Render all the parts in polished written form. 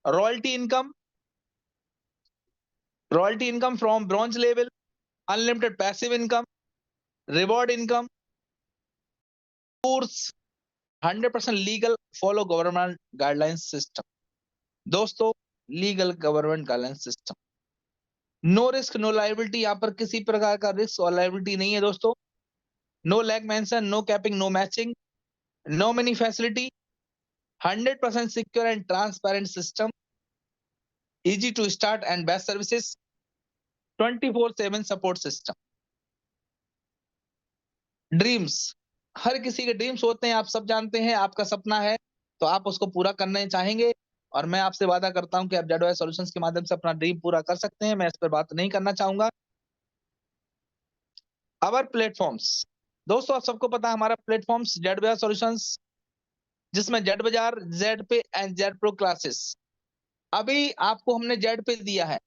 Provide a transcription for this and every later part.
Royalty income from bronze level, unlimited passive income, reward income, course, 100% legal, follow government guidelines system. दोस्तों, legal government guidelines system, no risk no liability, यहाँ पर किसी प्रकार का risk और liability नहीं है दोस्तों। No lag mention, no capping, no matching, no money facility, 100% secure and transparent system, easy to start and best services, 24/7 support system. Dreams, हर किसी के ड्रीम्स होते हैं, आप सब जानते हैं। आपका सपना है तो आप उसको पूरा करना चाहेंगे, और मैं आपसे वादा करता हूं कि आप जेडवाई सॉल्यूशंस के माध्यम से अपना ड्रीम पूरा कर सकते हैं। मैं इस पर बात नहीं करना चाहूंगा। अवर प्लेटफॉर्म्स, दोस्तों आप सबको पता है हमारा प्लेटफॉर्म्स जेडवाई सॉल्यूशंस, जिसमें जेड बाजार, जेड पे एंड जेड प्रो क्लासेस। अभी आपको हमने जेड पे दिया है,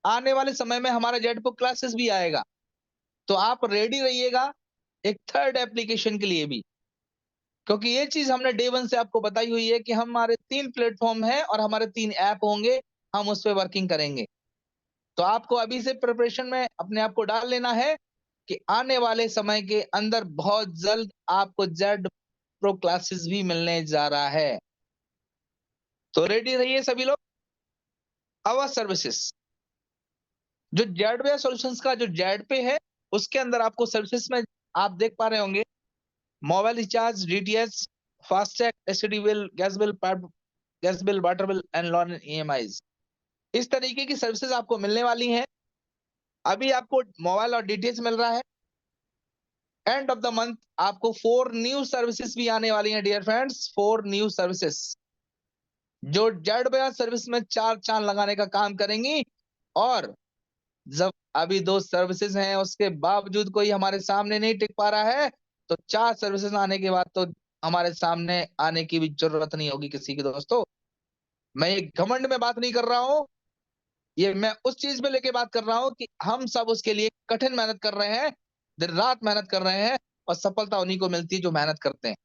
आने वाले समय में हमारा जेड प्रो क्लासेस भी आएगा, तो आप रेडी रहिएगा एक थर्ड एप्लीकेशन के लिए भी, क्योंकि ये चीज हमने डे वन से आपको बताई हुई है कि हमारे 3 प्लेटफॉर्म हैं और हमारे 3 ऐप होंगे, हम उस पर वर्किंग करेंगे। तो आपको अभी से प्रिपरेशन में अपने आप को डाल लेना है कि आने वाले समय के अंदर बहुत जल्द आपको जेड प्रो क्लासेस भी मिलने जा रहा है। तो रेडी रहिए सभी लोग। अवर सर्विसेज, जो जेडवेयर सॉल्यूशंस का जो जेड पे है, उसके अंदर आपको सर्विसेज में आप देख पा रहे होंगे, mobile recharge, DTH, FASTag, STD bill, gas bill, water bill and loan EMIs. इस तरीके की सर्विसेज आपको मिलने वाली हैं। अभी आपको मोबाइल और डीटीएच मिल रहा है। एंड ऑफ द मंथ आपको 4 न्यू सर्विसेज भी आने वाली हैं डियर फ्रेंड्स, 4 न्यू सर्विसेज जो जेड बाजार सर्विस में 4 चांद लगाने का काम करेंगी। और जब अभी 2 सर्विसेज हैं, उसके बावजूद कोई हमारे सामने नहीं टिक पा रहा है, तो 4 सर्विसेज आने के बाद तो हमारे सामने आने की भी जरूरत नहीं होगी किसी की। दोस्तों, मैं ये घमंड में बात नहीं कर रहा हूं, ये मैं उस चीज पे लेके बात कर रहा हूं कि हम सब उसके लिए कठिन मेहनत कर रहे हैं, दिन रात मेहनत कर रहे हैं, और सफलता उन्हीं को मिलती है जो मेहनत करते हैं।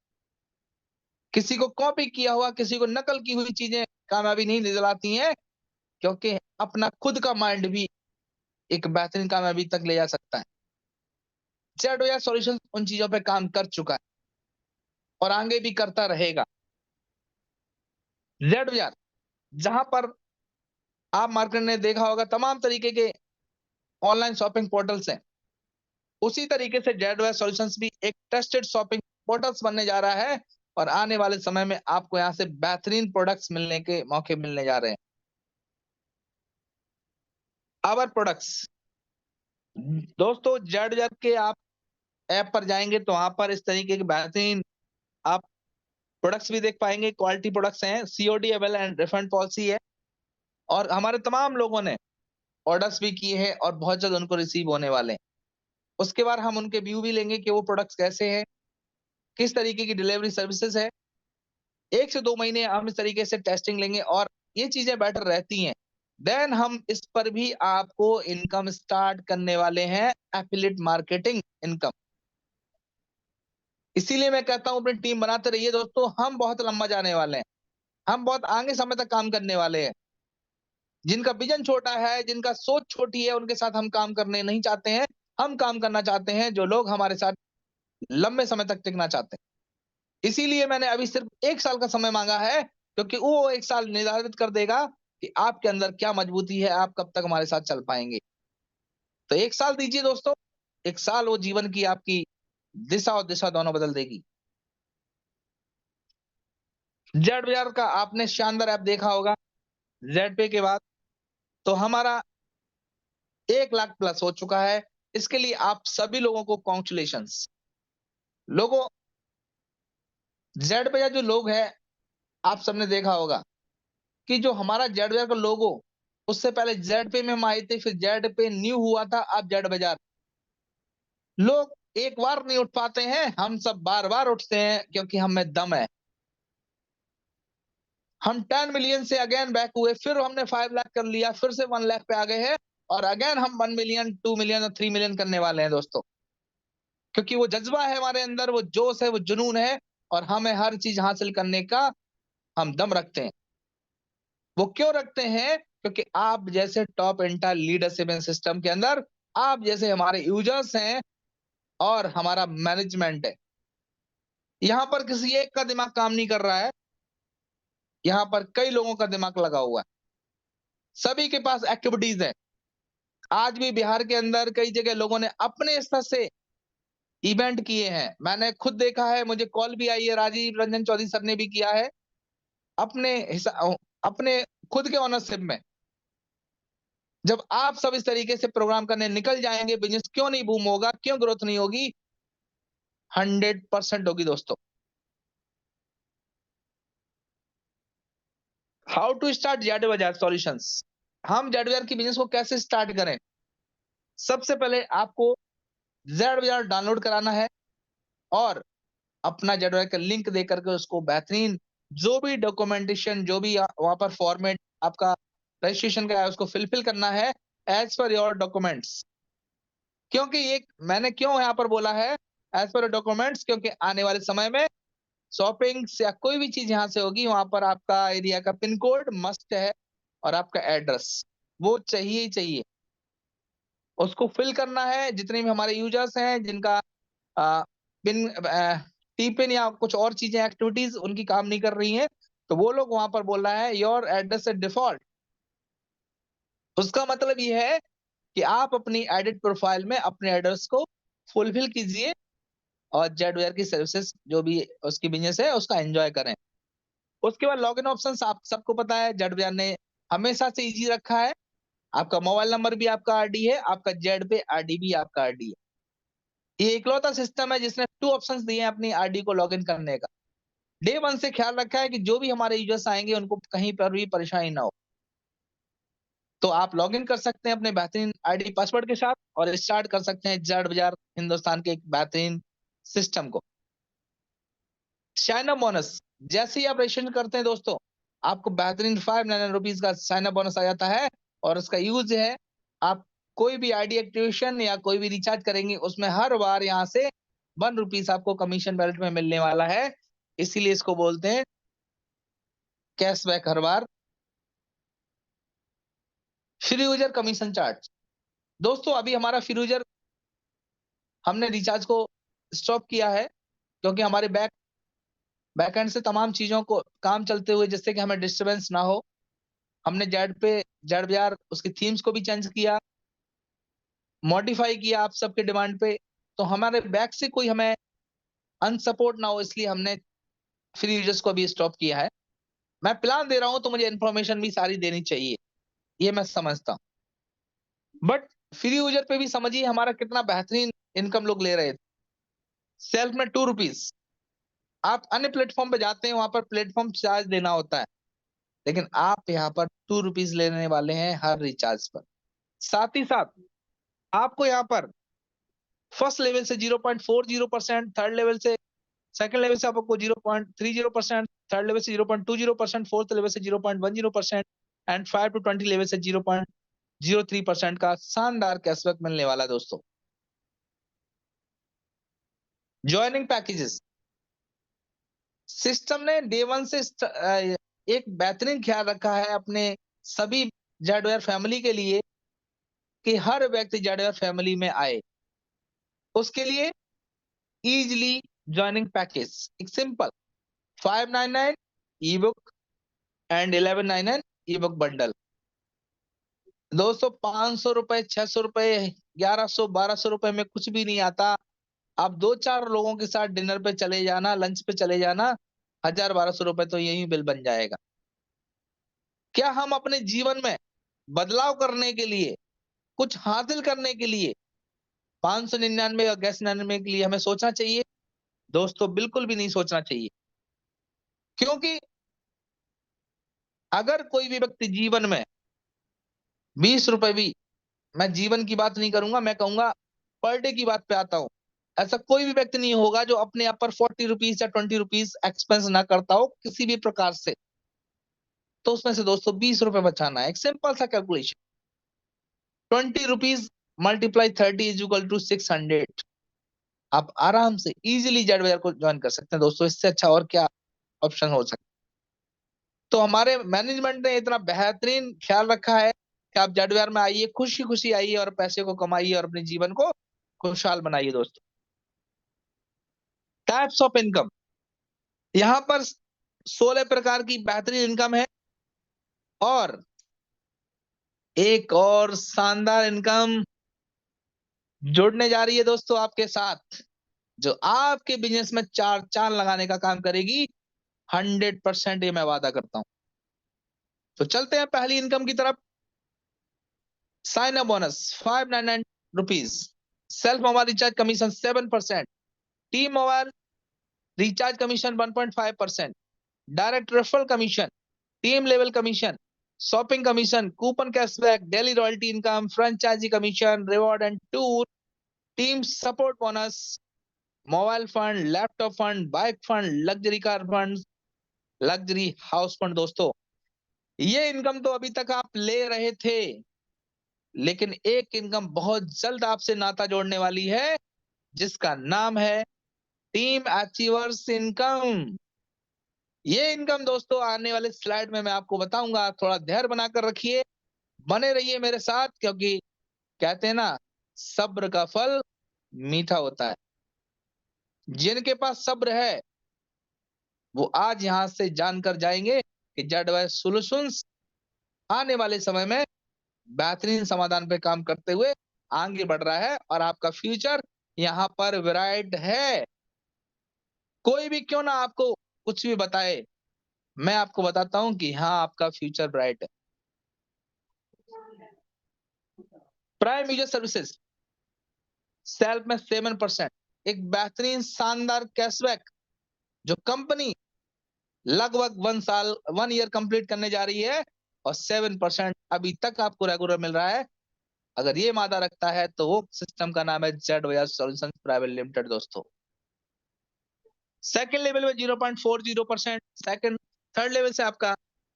किसी को कॉपी किया हुआ, किसी को नकल की हुई चीजें कामयाबी नहीं दिलाती हैं, क्योंकि अपना खुद का माइंड भी एक बेहतरीन कामयाबी तक ले जा सकता है। जेडवेयर सॉल्यूशंस उन चीजों पे काम कर चुका है और आगे भी करता रहेगा। जेडवेयर, जहां पर आप मार्केट में देखा होगा तमाम तरीके के ऑनलाइन शॉपिंग पोर्टल्स हैं, उसी तरीके से जेडवेयर सॉल्यूशंस भी एक ट्रस्टेड शॉपिंग पोर्टल्स बनने जा रहा है, और आने वाले समय में आपको यहां से बेहतरीन प्रोडक्ट्स मिलने के मौके मिलने जा रहे हैं। आवर प्रोडक्ट्स, दोस्तों जेडवेयर के आप ऐप पर जाएंगे तो वहां पर इस तरीके के बेहतरीन आप प्रोडक्ट्स भी देख पाएंगे। क्वालिटी प्रोडक्ट्स हैं, COD avail and refund policy है, और हमारे तमाम लोगों ने ऑर्डर्स भी किए हैं और बहुत जल्द उनको रिसीव होने वाले हैं। उसके बाद हम उनके व्यू भी लेंगे कि वो प्रोडक्ट्स कैसे हैं, किस तरीके की डिलीवरी सर्विसेज है। 1 से 2 महीने हम इस तरीके से टेस्टिंग लेंगे और ये चीजें बेटर रहती हैं। देन हम इस पर भी आपको इनकम स्टार्ट करने वाले हैं, एफिलिएट मार्केटिंग इनकम। इसीलिए मैं कहता हूं अपनी टीम बनाते रहिए दोस्तों, हम बहुत लंबा जाने वाले हैं, हम बहुत आगे समय तक काम करने वाले हैं। जिनका विजन छोटा है, जिनका सोच छोटी है, उनके साथ हम काम करने नहीं चाहते हैं। हम काम करना चाहते हैं जो लोग हमारे साथ लंबे समय तक टिकना चाहते हैं। इसीलिए मैंने अभी सिर्फ 1 साल का समय मांगा है, क्योंकि वो 1 साल निर्धारित कर देगा कि आपके अंदर क्या मजबूती है, आप कब तक हमारे साथ चल पाएंगे। तो 1 साल दीजिए दोस्तों, 1 साल वो जीवन की आपकी दिशा और दिशा दोनों बदल देगी। जेड बाजार का आपने शानदार ऐप देखा होगा, जेड पे के बाद तो हमारा 1 लाख प्लस हो चुका है। इसके लिए आप सभी लोगों को कांग्रेचुलेशंस। लोगों, जेड पे जो लोग हैं, आप सबने देखा होगा कि जो हमारा जेड बाजार का लोगो, उससे पहले जेड पे में हम आए थे, फिर जेड पे न्यू हुआ था, अब जेड बाजार। लोग एक बार नहीं उठ पाते हैं, हम सब बार-बार उठते हैं, क्योंकि हम में दम है। हम 10 मिलियन से अगेन बैक हुए, फिर हमने 5 लाख कर लिया, फिर से 1 लाख पे आ गए हैं, और अगेन हम 1 मिलियन, 2 मिलियन और 3 मिलियन करने वाले हैं दोस्तों। क्योंकि वो जज्बा है हमारे अंदर, वो जोश है, वो जुनून है, और हमें हर चीज हासिल करने का हम दम रखते हैं। वो क्यों रखते हैं? क्योंकि आप जैसे टॉप इंटर लीडरशिप सिस्टम के अंदर आप जैसे हमारे यूजर्स हैं और हमारा मैनेजमेंट है, यहाँ पर किसी एक का दिमाग काम नहीं कर रहा है, यहाँ पर कई लोगों का दिमाग लगा हुआ है, सभी के पास एक्टिविटीज है। आज भी बिहार के अंदर कई जगह लोगों ने अपने स्तर से इवेंट किए हैं, मैंने खुद देखा है, मुझे कॉल भी आई है, राजीव रंजन चौधरी सर ने भी किया है अपने अपने खुद के ओनरशिप में। जब आप सब इस तरीके से प्रोग्राम करने निकल जाएंगे, बिजनेस क्यों नहीं बूम होगा, क्यों ग्रोथ नहीं होगी? 100% होगी दोस्तों। हाउ टू स्टार्ट जेड बाजार सॉल्यूशंस। हम जेड बाजार की बिजनेस को कैसे स्टार्ट करें? सबसे पहले आपको जेड बाजार डाउनलोड कराना है और अपना जेड बाजार का लिंक दे करके उसको बेहतरीन जो भी डॉक्यूमेंटेशन, जो भी वहां पर फॉर्मेट आपका रजिस्ट्रेशन का है, उसको फिलफिल करना है एज पर योर डॉक्यूमेंट्स। क्योंकि ये मैंने क्यों यहाँ पर बोला है एज पर डॉक्यूमेंट्स, क्योंकि आने वाले समय में शॉपिंग या कोई भी चीज यहाँ से होगी, वहां पर आपका एरिया का पिन कोड मस्ट है और आपका एड्रेस वो चाहिए ही चाहिए। उसको फिल करना है। जितने भी हमारे यूजर्स हैं जिनका पिन टी पिन या कुछ और चीजें एक्टिविटीज उनकी काम नहीं कर रही हैं, तो वो लोग वहां पर बोल रहा है योर एड्रेस इज डिफॉल्ट। उसका मतलब ये है कि आप अपनी एडिट प्रोफाइल में अपने एड्रेस को फुलफिल कीजिए और जेडवेयर की सर्विसेज जो भी उसकी बिजनेस है उसका एंजॉय करें। उसके बाद लॉगिन ऑप्शंस आप सबको पता है, जेडवेयर ने हमेशा से इजी रखा है। आपका मोबाइल नंबर भी आपका आरडी है, आपका जेड पे आरडी भी आपका आरडी है। ये इकलौता सिस्टम है जिसने 2 ऑप्शंस दिए हैं अपनी आरडी को लॉगिन करने का। डे 1 से ख्याल रखा है कि जो भी हमारे यूजर्स आएंगे उनको कहीं पर भी परेशानी ना हो। तो आप लॉगिन कर सकते हैं अपने बेहतरीन आईडी पासवर्ड के साथ और स्टार्ट कर सकते हैं जेड बाजार हिंदुस्तान के एक बेहतरीन सिस्टम को। साइन अप बोनस, जैसे ही आप रजिस्ट्रेशन करते हैं दोस्तों, आपको बेहतरीन 599 रुपीज का साइन अप बोनस आ जाता है और उसका यूज है आप कोई भी आईडी एक्टिवेशन या कोई भी रिचार्ज करेंगे उसमें हर बार यहाँ से 1 रुपीज आपको कमीशन वैलेट में मिलने वाला है। इसीलिए इसको बोलते हैं कैशबैक हर बार। फ्री यूजर कमीशन चार्ज, दोस्तों अभी हमारा फ्री यूजर हमने रिचार्ज को स्टॉप किया है क्योंकि हमारे बैकएंड से तमाम चीजों को काम चलते हुए जिससे कि हमें डिस्टरबेंस ना हो, हमने जेड बाजार उसकी थीम्स को भी चेंज किया, मॉडिफाई किया आप सबके डिमांड पे। तो हमारे बैक से कोई हमें अनसपोर्ट ना हो, इसलिए हमने फ्री यूजर्स को भी स्टॉप किया है। मैं प्लान दे रहा हूं तो मुझे इन्फॉर्मेशन भी सारी देनी चाहिए, ये मैं समझता हूं। बट फ्री यूजर पे भी समझिए हमारा कितना बेहतरीन इनकम लोग ले रहे थे। सेल्फ में 2 रुपीज, आप अन्य प्लेटफॉर्म पे जाते हैं वहां पर प्लेटफॉर्म चार्ज देना होता है, लेकिन आप यहाँ पर 2 रुपीज लेने वाले हैं हर रिचार्ज पर। साथ ही साथ आपको यहाँ पर फर्स्ट लेवल से 0.40%, थर्ड लेवल से सेकंड लेवल से आपको 0.30%, थर्ड लेवल से 0.20%, फोर्थ लेवल से 0.10% एंड 5 टू 20 लेवल से 0.03% का शानदार कैशबैक मिलने वाला है दोस्तों। ज्वाइनिंग पैकेजेस, सिस्टम ने डे 1 से एक बेहतरीन ख्याल रखा है अपने सभी जेडवेयर फैमिली के लिए कि हर व्यक्ति जेडवेयर फैमिली में आए। उसके लिए इजीली ज्वाइनिंग पैकेज एक simple 599 E book and 1199 E book bundle. दोस्तों 500 रुपए, 600 रुपए, 1100, 1200 रुपए में कुछ भी नहीं आता। आप 2-4 लोगों के साथ डिनर पे चले जाना, लंच पे चले जाना, 1000-1200 रुपए तो यही बिल बन जाएगा। क्या हम अपने जीवन में बदलाव करने के लिए, कुछ हासिल करने के लिए 599 और गैस 99 के लिए हमें सोचना चाहिए? दोस्तों बिल्कुल भी नहीं सोचना चाहिए। क्योंकि अगर कोई भी व्यक्ति जीवन में 20 रुपए भी, मैं जीवन की बात नहीं करूंगा, मैं कहूंगा पर डे की बात पे आता हूं, ऐसा कोई भी व्यक्ति नहीं होगा जो अपने आप पर 40 रुपीज या 20 रुपीज एक्सपेंस ना करता हो किसी भी प्रकार से। तो उसमें से दोस्तों 20 रुपए बचाना है, एक सिंपल सा calculation. 20 rupees multiply 30 is equal to 600। आप आराम से इजीली जेड बाजार को ज्वाइन कर सकते हैं दोस्तों, इससे अच्छा और क्या ऑप्शन हो सकता है। तो हमारे मैनेजमेंट ने इतना बेहतरीन ख्याल रखा है कि आप जेडवेयर में आइए, खुशी खुशी आइए और पैसे को कमाइए और अपने जीवन को खुशहाल बनाइए दोस्तों। टाइप्स ऑफ इनकम, यहाँ पर 16 प्रकार की बेहतरीन इनकम है और एक और शानदार इनकम जुड़ने जा रही है दोस्तों आपके साथ, जो आपके बिजनेस में चार चांद लगाने का काम करेगी। 100% ये मैं वादा करता हूं। तो चलते हैं पहली इनकम की तरफ। Sign up bonus 599 rupees, self mobile recharge commission 7%, team mobile recharge commission 1.5%, direct referral commission, team level commission, shopping commission, coupon cashback, daily royalty income, franchisee commission, reward and tour, team support bonus, mobile fund, laptop fund, bike fund, luxury car fund, luxury house fund. दोस्तों ये income तो अभी तक आप ले रहे थे, लेकिन एक इनकम बहुत जल्द आपसे नाता जोड़ने वाली है, जिसका नाम है टीम अचीवर्स इनकम। ये इनकम दोस्तों आने वाले स्लाइड में मैं आपको बताऊंगा, थोड़ा धैर्य बनाकर रखिए, बने रहिए मेरे साथ, क्योंकि कहते हैं ना, सब्र का फल मीठा होता है। जिनके पास सब्र है वो आज यहां से जानकर जाएंगे कि जेडवाई सॉल्यूशंस आने वाले समय में बेहतरीन समाधान पे काम करते हुए आगे बढ़ रहा है और आपका फ्यूचर यहाँ पर ब्राइट है। कोई भी क्यों ना आपको कुछ भी बताए, मैं आपको बताता हूं कि हाँ, आपका फ्यूचर ब्राइट है। प्राइम यूजर सर्विसेज सेल्फ में 7%, एक बेहतरीन शानदार कैशबैक जो कंपनी लगभग 1 ईयर कंप्लीट करने जा रही है, और 7% अभी तक आपको रेगुलर मिल रहा है। अगर ये मादा रखता है तो वो सिस्टम का नाम है Z wire solutions private limited दोस्तों। सेकंड लेवल में 0.40%, सेकंड थर्ड लेवल से आपका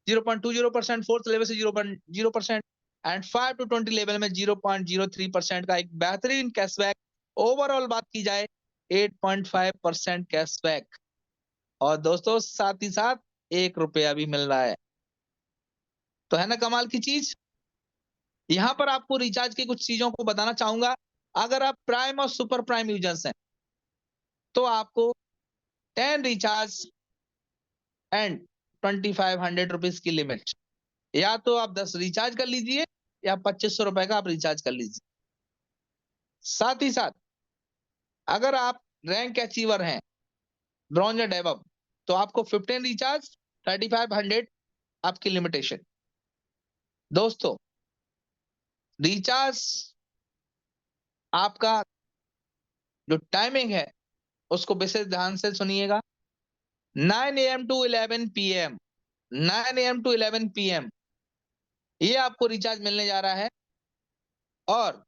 0.20%, फोर्थ लेवल से 0.0% एंड 5 to 20 लेवल में 0.03% का एक बेहतरीन कैशबैक। ओवरऑल बात की जाए 8.5% कैशबैक, और दोस्तों साथ ही साथ 1 रुपया भी मिल रहा है। तो है ना कमाल की चीज। यहाँ पर आपको रिचार्ज की कुछ चीजों को बताना चाहूंगा। अगर आप प्राइम और सुपर प्राइम यूजर्स हैं तो आपको 10 रिचार्ज एंड 2500 रुपीज की लिमिट, या तो आप 10 रिचार्ज कर लीजिए या 2500 रुपए का आप रिचार्ज कर लीजिए। साथ ही साथ अगर आप रैंक अचीवर हैं, ब्रॉन्ज एंड एबव, तो आपको 15 रिचार्ज 3500 आपकी लिमिटेशन। दोस्तों रिचार्ज आपका जो टाइमिंग है उसको विशेष ध्यान से सुनिएगा। 9 AM to 11 PM, 9 AM to 11 PM ये आपको रिचार्ज मिलने जा रहा है, और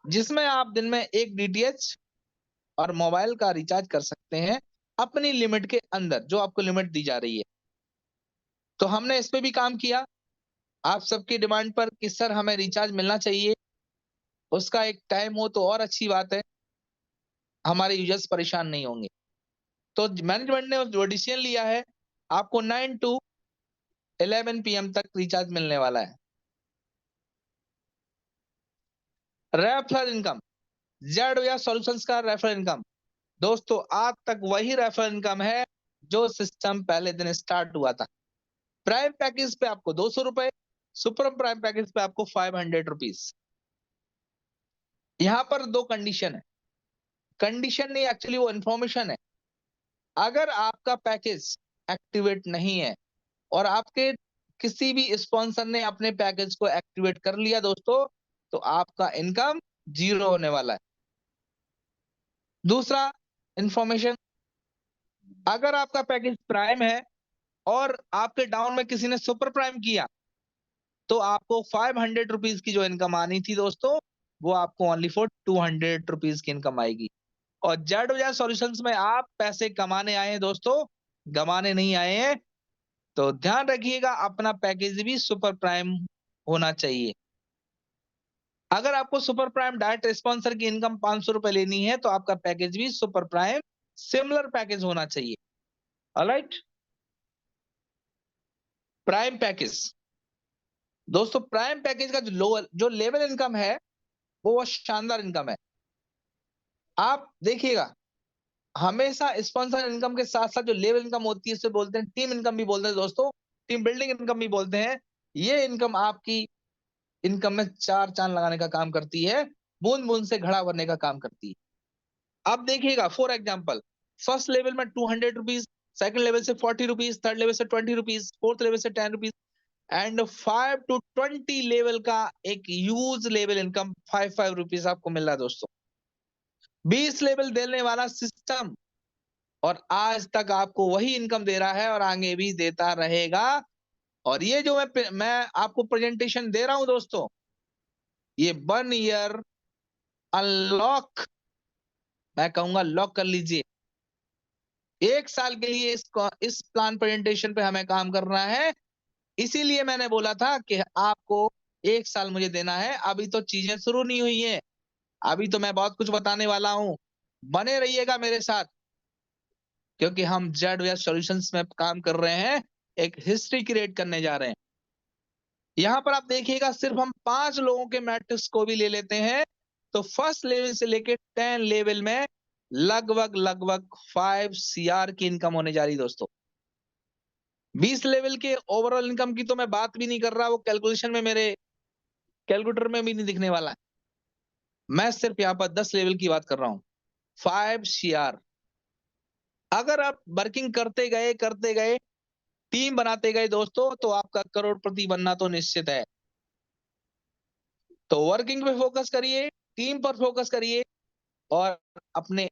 जिसमें आप दिन में एक डीटीएच और मोबाइल का रिचार्ज कर सकते हैं अपनी लिमिट के अंदर, जो आपको लिमिट दी जा रही है। तो हमने इस पे भी काम किया आप सबकी डिमांड पर कि सर हमें रिचार्ज मिलना चाहिए, उसका एक टाइम हो तो और अच्छी बात है, हमारे यूजर्स परेशान नहीं होंगे। तो मैनेजमेंट ने जो डिसीजन लिया है, आपको 9 to 11 PM तक रिचार्ज मिलने वाला है। रेफरल इनकम, जेड या सॉल्यूशंस का रेफरल इनकम, दोस्तों आज तक वही रेफरल इनकम है जो सिस्टम पहले दिन स्टार्ट हुआ था। प्राइम पैकेज पे आपको 200 रुपए, सुपर प्राइम पैकेज पे आपको 500 रुपीज। यहाँ पर दो कंडीशन है, कंडीशन नहीं एक्चुअली वो इंफॉर्मेशन है। अगर आपका पैकेज एक्टिवेट नहीं है और आपके किसी भी स्पॉन्सर ने अपने पैकेज को एक्टिवेट कर लिया दोस्तों, तो आपका इनकम 0 होने वाला है। दूसरा इंफॉर्मेशन, अगर आपका पैकेज प्राइम है और आपके डाउन में किसी ने सुपर प्राइम किया, तो आपको 500 रुपीज की जो इनकम आनी थी दोस्तों, वो आपको ओनली फॉर 200 रुपीज की इनकम आएगी। और जेड वजह सॉल्यूशंस में आप पैसे कमाने आए हैं दोस्तों, गमाने नहीं आए हैं। तो ध्यान रखिएगा अपना पैकेज भी सुपर प्राइम होना चाहिए। अगर आपको सुपर प्राइम डायरेक्ट स्पॉन्सर की इनकम 500 रुपए लेनी है, तो आपका पैकेज भी सुपर प्राइम सिमिलर पैकेज होना चाहिए। ऑलराइट। Prime package. दोस्तों प्राइम पैकेज का जो लेवल इनकम है वो बहुत शानदार इनकम है। आप देखिएगा, हमेशा स्पॉन्सर इनकम के साथ साथ जो लेवल इनकम होती है उसे बोलते हैं टीम इनकम भी बोलते हैं दोस्तों, टीम बिल्डिंग इनकम भी बोलते हैं। ये इनकम आपकी इनकम में चार चांद लगाने का काम करती है, बूंद बूंद से घड़ा भरने का काम करती है। अब देखिएगा फॉर एग्जाम्पल, फर्स्ट लेवल में 200 रुपीज, सेकंड लेवल से 40 रुपीज, थर्ड लेवल से 20 रुपीज, फोर्थ लेवल से 10 रुपीज एंड 5 to 20 लेवल का एक यूज लेवल इनकम 5 रुपीज आपको मिल रहा है दोस्तों। 20 लेवल देने वाला सिस्टम और आज तक आपको वही इनकम दे रहा है और आगे भी देता रहेगा। और ये जो मैं आपको प्रेजेंटेशन दे रहा हूं दोस्तों, ये 1 ईयर अनलॉक, मैं कहूंगा लॉक कर लीजिए। 1 साल के लिए इस प्लान प्रेजेंटेशन पे हमें काम करना है। इसीलिए मैंने बोला था कि आपको 1 साल मुझे देना है। अभी तो चीजें शुरू नहीं हुई है, अभी तो मैं बहुत कुछ बताने वाला हूं। बने रहिएगा मेरे साथ, क्योंकि हम जेडवेयर सॉल्यूशंस में काम कर रहे हैं, एक हिस्ट्री क्रिएट करने जा रहे हैं। यहां पर आप देखिएगा, सिर्फ हम 5 लोगों के मैट्रिक्स को भी ले लेते हैं तो फर्स्ट लेवल से लेके 10 लेवल में लगभग लगभग 5 CR की इनकम होने जा रही है दोस्तों। 20 लेवल के ओवरऑल इनकम की तो मैं बात भी नहीं कर रहा, वो कैलकुलेशन में मेरे कैलकुलेटर में भी नहीं दिखने वाला है। मैं सिर्फ यहाँ पर 10 लेवल की बात कर रहा हूं, 5 CR। अगर आप वर्किंग करते गए, टीम बनाते गए दोस्तों, तो आपका करोड़पति बनना तो निश्चित है। तो वर्किंग पे फोकस करिए, टीम पर फोकस करिए और अपने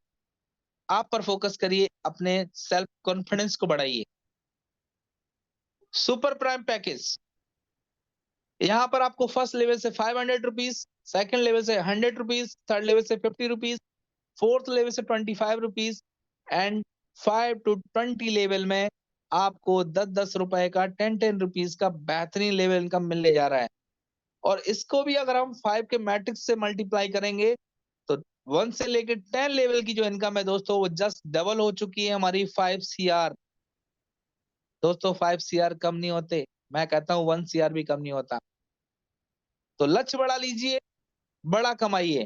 आप पर फोकस करिए, अपने सेल्फ कॉन्फिडेंस को बढ़ाइए। सुपर प्राइम पैकेज, यहां पर आपको फर्स्ट लेवल से 500 रुपीज, सेकंड लेवल से 100 रुपीज, थर्ड लेवल से 50 रुपीज, फोर्थ लेवल से 25 रुपीज एंड 5 to 20 लेवल में आपको 10 रुपए का 10 रुपीज का बेहतरीन लेवल इनकम मिलने जा रहा है। और इसको भी अगर हम 5 के मैट्रिक्स से मल्टीप्लाई करेंगे तो 1 से लेकर 10 लेवल की जो इनकम है दोस्तों, वो जस्ट डबल हो चुकी है हमारी 5 CR। दोस्तों 5 CR कम नहीं होते, मैं कहता हूं 1 CR भी कम नहीं होता। तो लक्ष्य बढ़ा लीजिए, बड़ा कमाइए।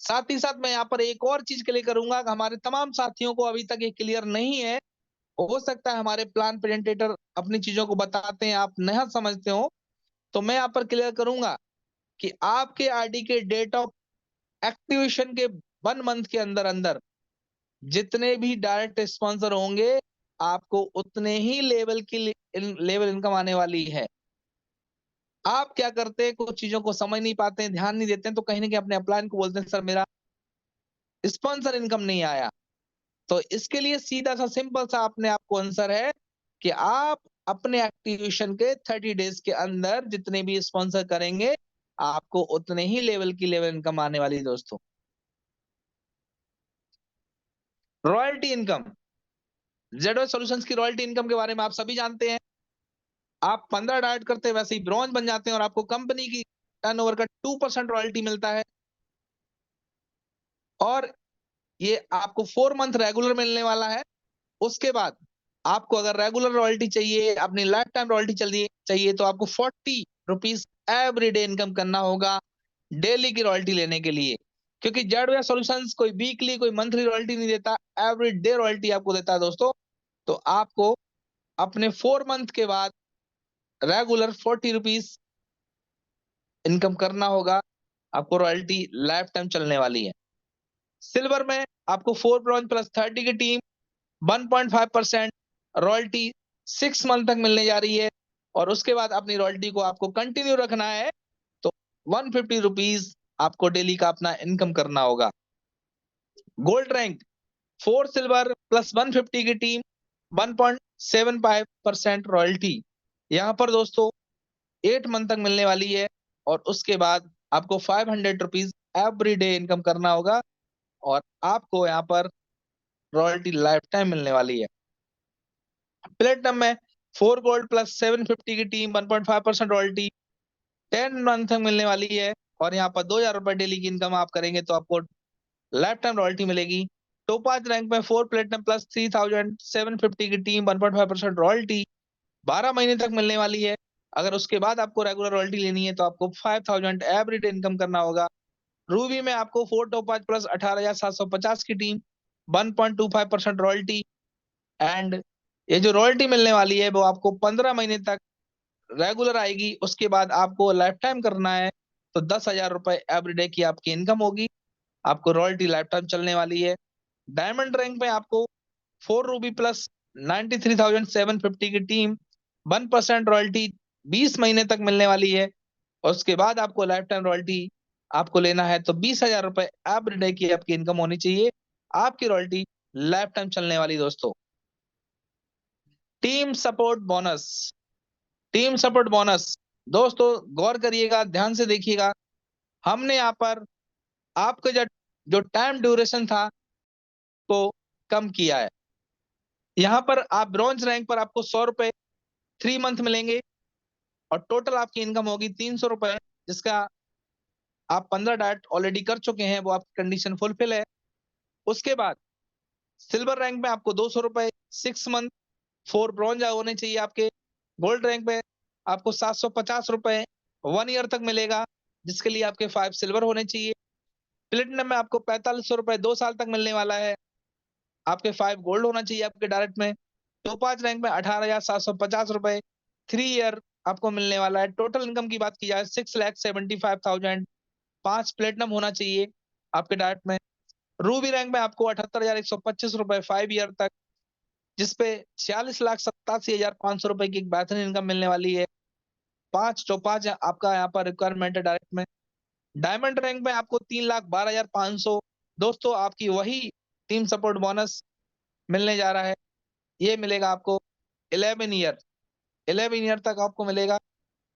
साथ ही साथ मैं यहाँ पर एक और चीज क्लियर करूंगा कि हमारे तमाम साथियों को अभी तक ये क्लियर नहीं है, हो सकता है हमारे प्लान प्रेजेंटेटर अपनी चीजों को बताते हैं आप नहीं समझते हो, तो मैं यहाँ पर क्लियर करूंगा कि आपके आरडी के डेट ऑफ एक्टिवेशन के 1 मंथ के अंदर अंदर जितने भी डायरेक्ट स्पॉन्सर होंगे, आपको उतने ही लेवल की लेवल इनकम आने वाली है। आप क्या करते हैं, कुछ चीजों को समझ नहीं पाते हैं, ध्यान नहीं देते हैं, तो कहीं ना कहीं अपने अपलाइन को बोलते हैं सर मेरा स्पॉन्सर इनकम नहीं आया। तो इसके लिए सीधा सा सिंपल सा अपने आपको आंसर है कि आप अपने एक्टिवेशन के 30 डेज के अंदर जितने भी स्पॉन्सर करेंगे, आपको उतने ही लेवल की लेवल इनकम आने वाली है दोस्तों। रॉयल्टी इनकम, जेडो सॉल्यूशंस की रॉयल्टी इनकम के बारे में आप सभी जानते हैं। आप 15 डायरेक्ट करते हैं वैसे ही ब्रॉन्ज बन जाते हैं और आपको कंपनी की टर्नओवर का 2% रॉयल्टी मिलता है। और ये आपको 4 मंथ रेगुलर मिलने वाला है। उसके बाद आपको अगर रेगुलर रॉयल्टी चाहिए, अपनी लाइफ टाइम रॉयल्टी चाहिए, तो आपको 40 रुपीज एवरी डे इनकम करना होगा डेली की रॉयल्टी लेने के लिए। क्योंकि जेडवेयर सॉल्यूशंस कोई वीकली कोई मंथली रॉयल्टी नहीं देता, एवरी डे रॉयल्टी आपको देता है दोस्तों। तो आपको अपने 4 मंथ के बाद रेगुलर 40 रुपीज इनकम करना होगा, आपको रॉयल्टी लाइफ टाइम चलने वाली है। सिल्वर में आपको 4 ब्रॉन्ज प्लस 30 की टीम 1.5% रॉयल्टी 6 मंथ तक मिलने जा रही है। और उसके बाद अपनी रॉयल्टी को आपको कंटिन्यू रखना है तो 150 रुपीज आपको डेली का अपना इनकम करना होगा। गोल्ड रैंक 4 सिल्वर प्लस 150 की टीम 1.75% रॉयल्टी यहां पर दोस्तों 8 मंथ तक मिलने वाली है। और उसके बाद आपको 500 रुपीज एवरी डे इनकम करना होगा और आपको यहाँ पर रॉयल्टी लाइफ टाइम मिलने वाली है। प्लेटिनम में 4 गोल्ड प्लस 750 की टीम 1.5% रॉयल्टी 10 मंथ तक मिलने वाली है। और यहाँ पर 2000 रुपए डेली की इनकम आप करेंगे तो आपको लाइफ टाइम रॉयल्टी मिलेगी। टॉप 5 रैंक में 4 प्लेटिनम प्लस 3750 की टीम 1.5% रॉयल्टी 12 महीने तक मिलने वाली है। अगर उसके बाद आपको रेगुलर रॉयल्टी लेनी है तो आपको 5000 एवरीडे इनकम करना होगा। रूबी में आपको 4 टोपाज प्लस 18,750 की टीम, 1.25% रॉयल्टी, एंड ये जो रॉयल्टी मिलने वाली है वो आपको 15 महीने तक रेगुलर आएगी। उसके बाद आपको लाइफ टाइम करना है तो 10,000 रुपए एवरीडे की आपकी इनकम होगी। आपको रॉयल्टी लाइफ टाइम चलने वाली है। डायमंड रैंक में आपको 4 रूबी प्लस 93,750 की टीम, 1% रॉयल्टी 20 महीने तक मिलने वाली है। और उसके बाद आपको लाइफ टाइम रॉयल्टी आपको लेना है तो 20,000 रुपए एवरीडे की आपकी इनकम होनी चाहिए। आपकी रॉयल्टी लाइफ टाइम चलने वाली दोस्तों। Team support bonus, team support bonus दोस्तों गौर करिएगा, ध्यान से देखिएगा। हमने यहाँ पर आपका जो जो टाइम ड्यूरेशन था को कम किया है। यहाँ पर आप ब्रॉन्ज रैंक पर आपको 100 रुपए 3 मंथ मिलेंगे और टोटल आपकी इनकम होगी 300 रुपए, जिसका आप 15 डाइट ऑलरेडी कर चुके हैं, वो आपकी कंडीशन फुलफिल है। उसके बाद सिल्वर रैंक में आपको 200 रुपए 6 मंथ, 4 ब्रॉन्ज होने चाहिए आपके। गोल्ड रैंक पे आपको 750 रुपए 1 ईयर तक मिलेगा, जिसके लिए आपके 5 सिल्वर होने चाहिए। प्लेटिनम में आपको 4500 रुपए 2 साल तक मिलने वाला है। आपके 5 गोल्ड होना चाहिए आपके डायरेक्ट में। तो 5 रैंक में 18,750 रुपए 3 ईयर आपको मिलने वाला है। टोटल इनकम की बात की जाए 6,75,000, 5 प्लेटिनम होना चाहिए आपके डायरेक्ट में। रूबी रैंक में आपको 78,125 रुपए 5 ईयर तक, जिसपे 46,87,500 रुपए की एक बेहतरीन इनकम मिलने वाली है। 5 टोपाज आपका यहाँ पर रिक्वायरमेंट है डायरेक्ट में। डायमंड रैंक में आपको 3,12,500 दोस्तों आपकी वही टीम सपोर्ट बोनस मिलने जा रहा है। ये मिलेगा आपको 11 ईयर, 11 ईयर तक आपको मिलेगा।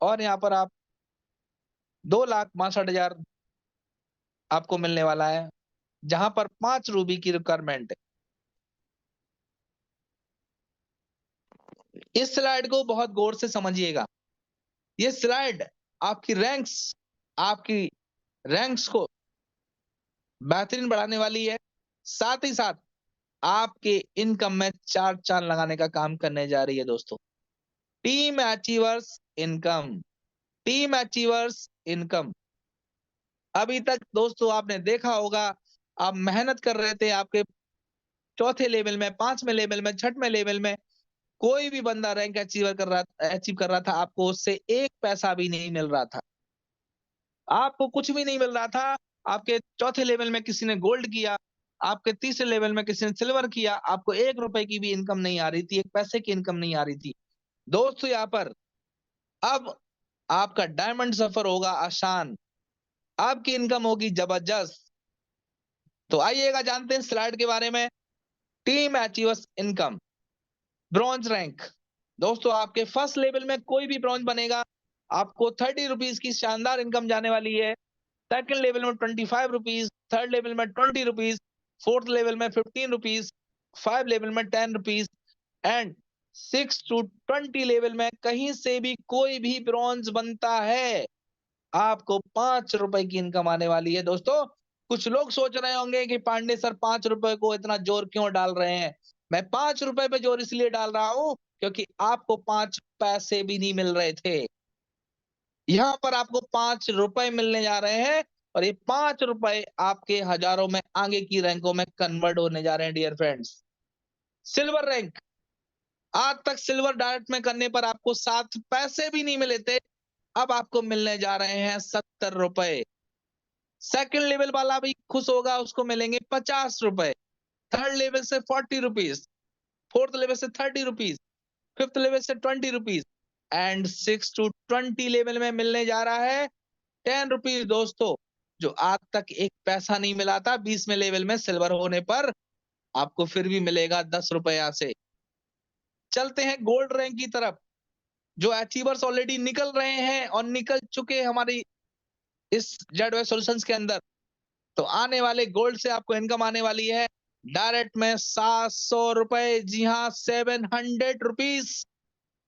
और यहाँ पर आप 2,62,000 आपको मिलने वाला है, जहां पर 5 रूबी की रिक्वायरमेंट है। इस स्लाइड को बहुत गौर से समझिएगा। ये स्लाइड आपकी रैंक्स को बेहतरीन बढ़ाने वाली है, साथ ही साथ आपके इनकम में 4 चांद लगाने का काम करने जा रही है दोस्तों। Team achievers income, team achievers income. अभी तक दोस्तों आपने देखा होगा, आप मेहनत कर रहे थे, आपके चौथे लेवल में, 5वें लेवल में, 6वें लेवल में कोई भी बंदा रैंक अचीव कर रहा था, आपको उससे 1 पैसा भी नहीं मिल रहा था। आपको कुछ भी नहीं मिल रहा था। आपके चौथे लेवल में किसी ने गोल्ड किया, आपके तीसरे लेवल में किसी ने सिल्वर किया, आपको 1 रुपए की भी इनकम नहीं आ रही थी, 1 पैसे की इनकम नहीं आ रही थी। दोस्तों यहाँ पर अब आपका डायमंड सफर होगा आसान, आपकी इनकम होगी जबरदस्त। तो आइएगा जानते हैं स्लाइड के बारे में। Team achievers income, bronze rank दोस्तों आपके फर्स्ट लेवल में कोई भी ब्रॉन्ज बनेगा, आपको 30 रुपीज की शानदार इनकम जाने वाली है। सेकंड लेवल में 25 रुपीज, थर्ड लेवल में 20 रुपीज, फोर्थ लेवल में 15 रुपीज, 5 लेवल में 10 रुपीज, एंड 6 to 20 लेवल में कहीं से भी कोई भी ब्रॉन्ज बनता है, आपको 5 रुपए की इनकम आने वाली है दोस्तों। कुछ लोग सोच रहे होंगे कि पांडे सर 5 रुपए को इतना जोर क्यों डाल रहे हैं। मैं 5 रुपए पे जोर इसलिए डाल रहा हूं क्योंकि आपको 5 पैसे भी नहीं मिल रहे थे। यहाँ पर आपको 5 रुपए मिलने जा रहे हैं और ये 5 रुपए आपके हजारों में आगे की रैंकों में कन्वर्ट होने जा रहे हैं डियर फ्रेंड्स। सिल्वर रैंक, आज तक सिल्वर डायरेक्ट में करने पर आपको 7 पैसे भी नहीं मिले थे, अब आपको मिलने जा रहे हैं 70 रुपए। सेकंड लेवल वाला भी खुश होगा, उसको मिलेंगे 50 रुपए। थर्ड लेवल से 40 रुपीज, फोर्थ लेवल से 30 रुपीज, फिफ्थ लेवल से 20 रुपीज, एंड 6 to 20 लेवल में मिलने जा रहा है 10 रुपीज दोस्तों, जो आज तक 1 पैसा नहीं मिला था। 20वें लेवल में सिल्वर होने पर आपको फिर भी मिलेगा 10 रुपए। यहाँ से चलते हैं गोल्ड रैंक की तरफ। जो अचीवर्स ऑलरेडी निकल रहे हैं और निकल चुके हमारी इस जेडवे सॉल्यूशंस के अंदर, तो आने वाले गोल्ड से आपको इनकम आने वाली है डायरेक्ट में 700 रुपए। जी हाँ, 700 रुपीज।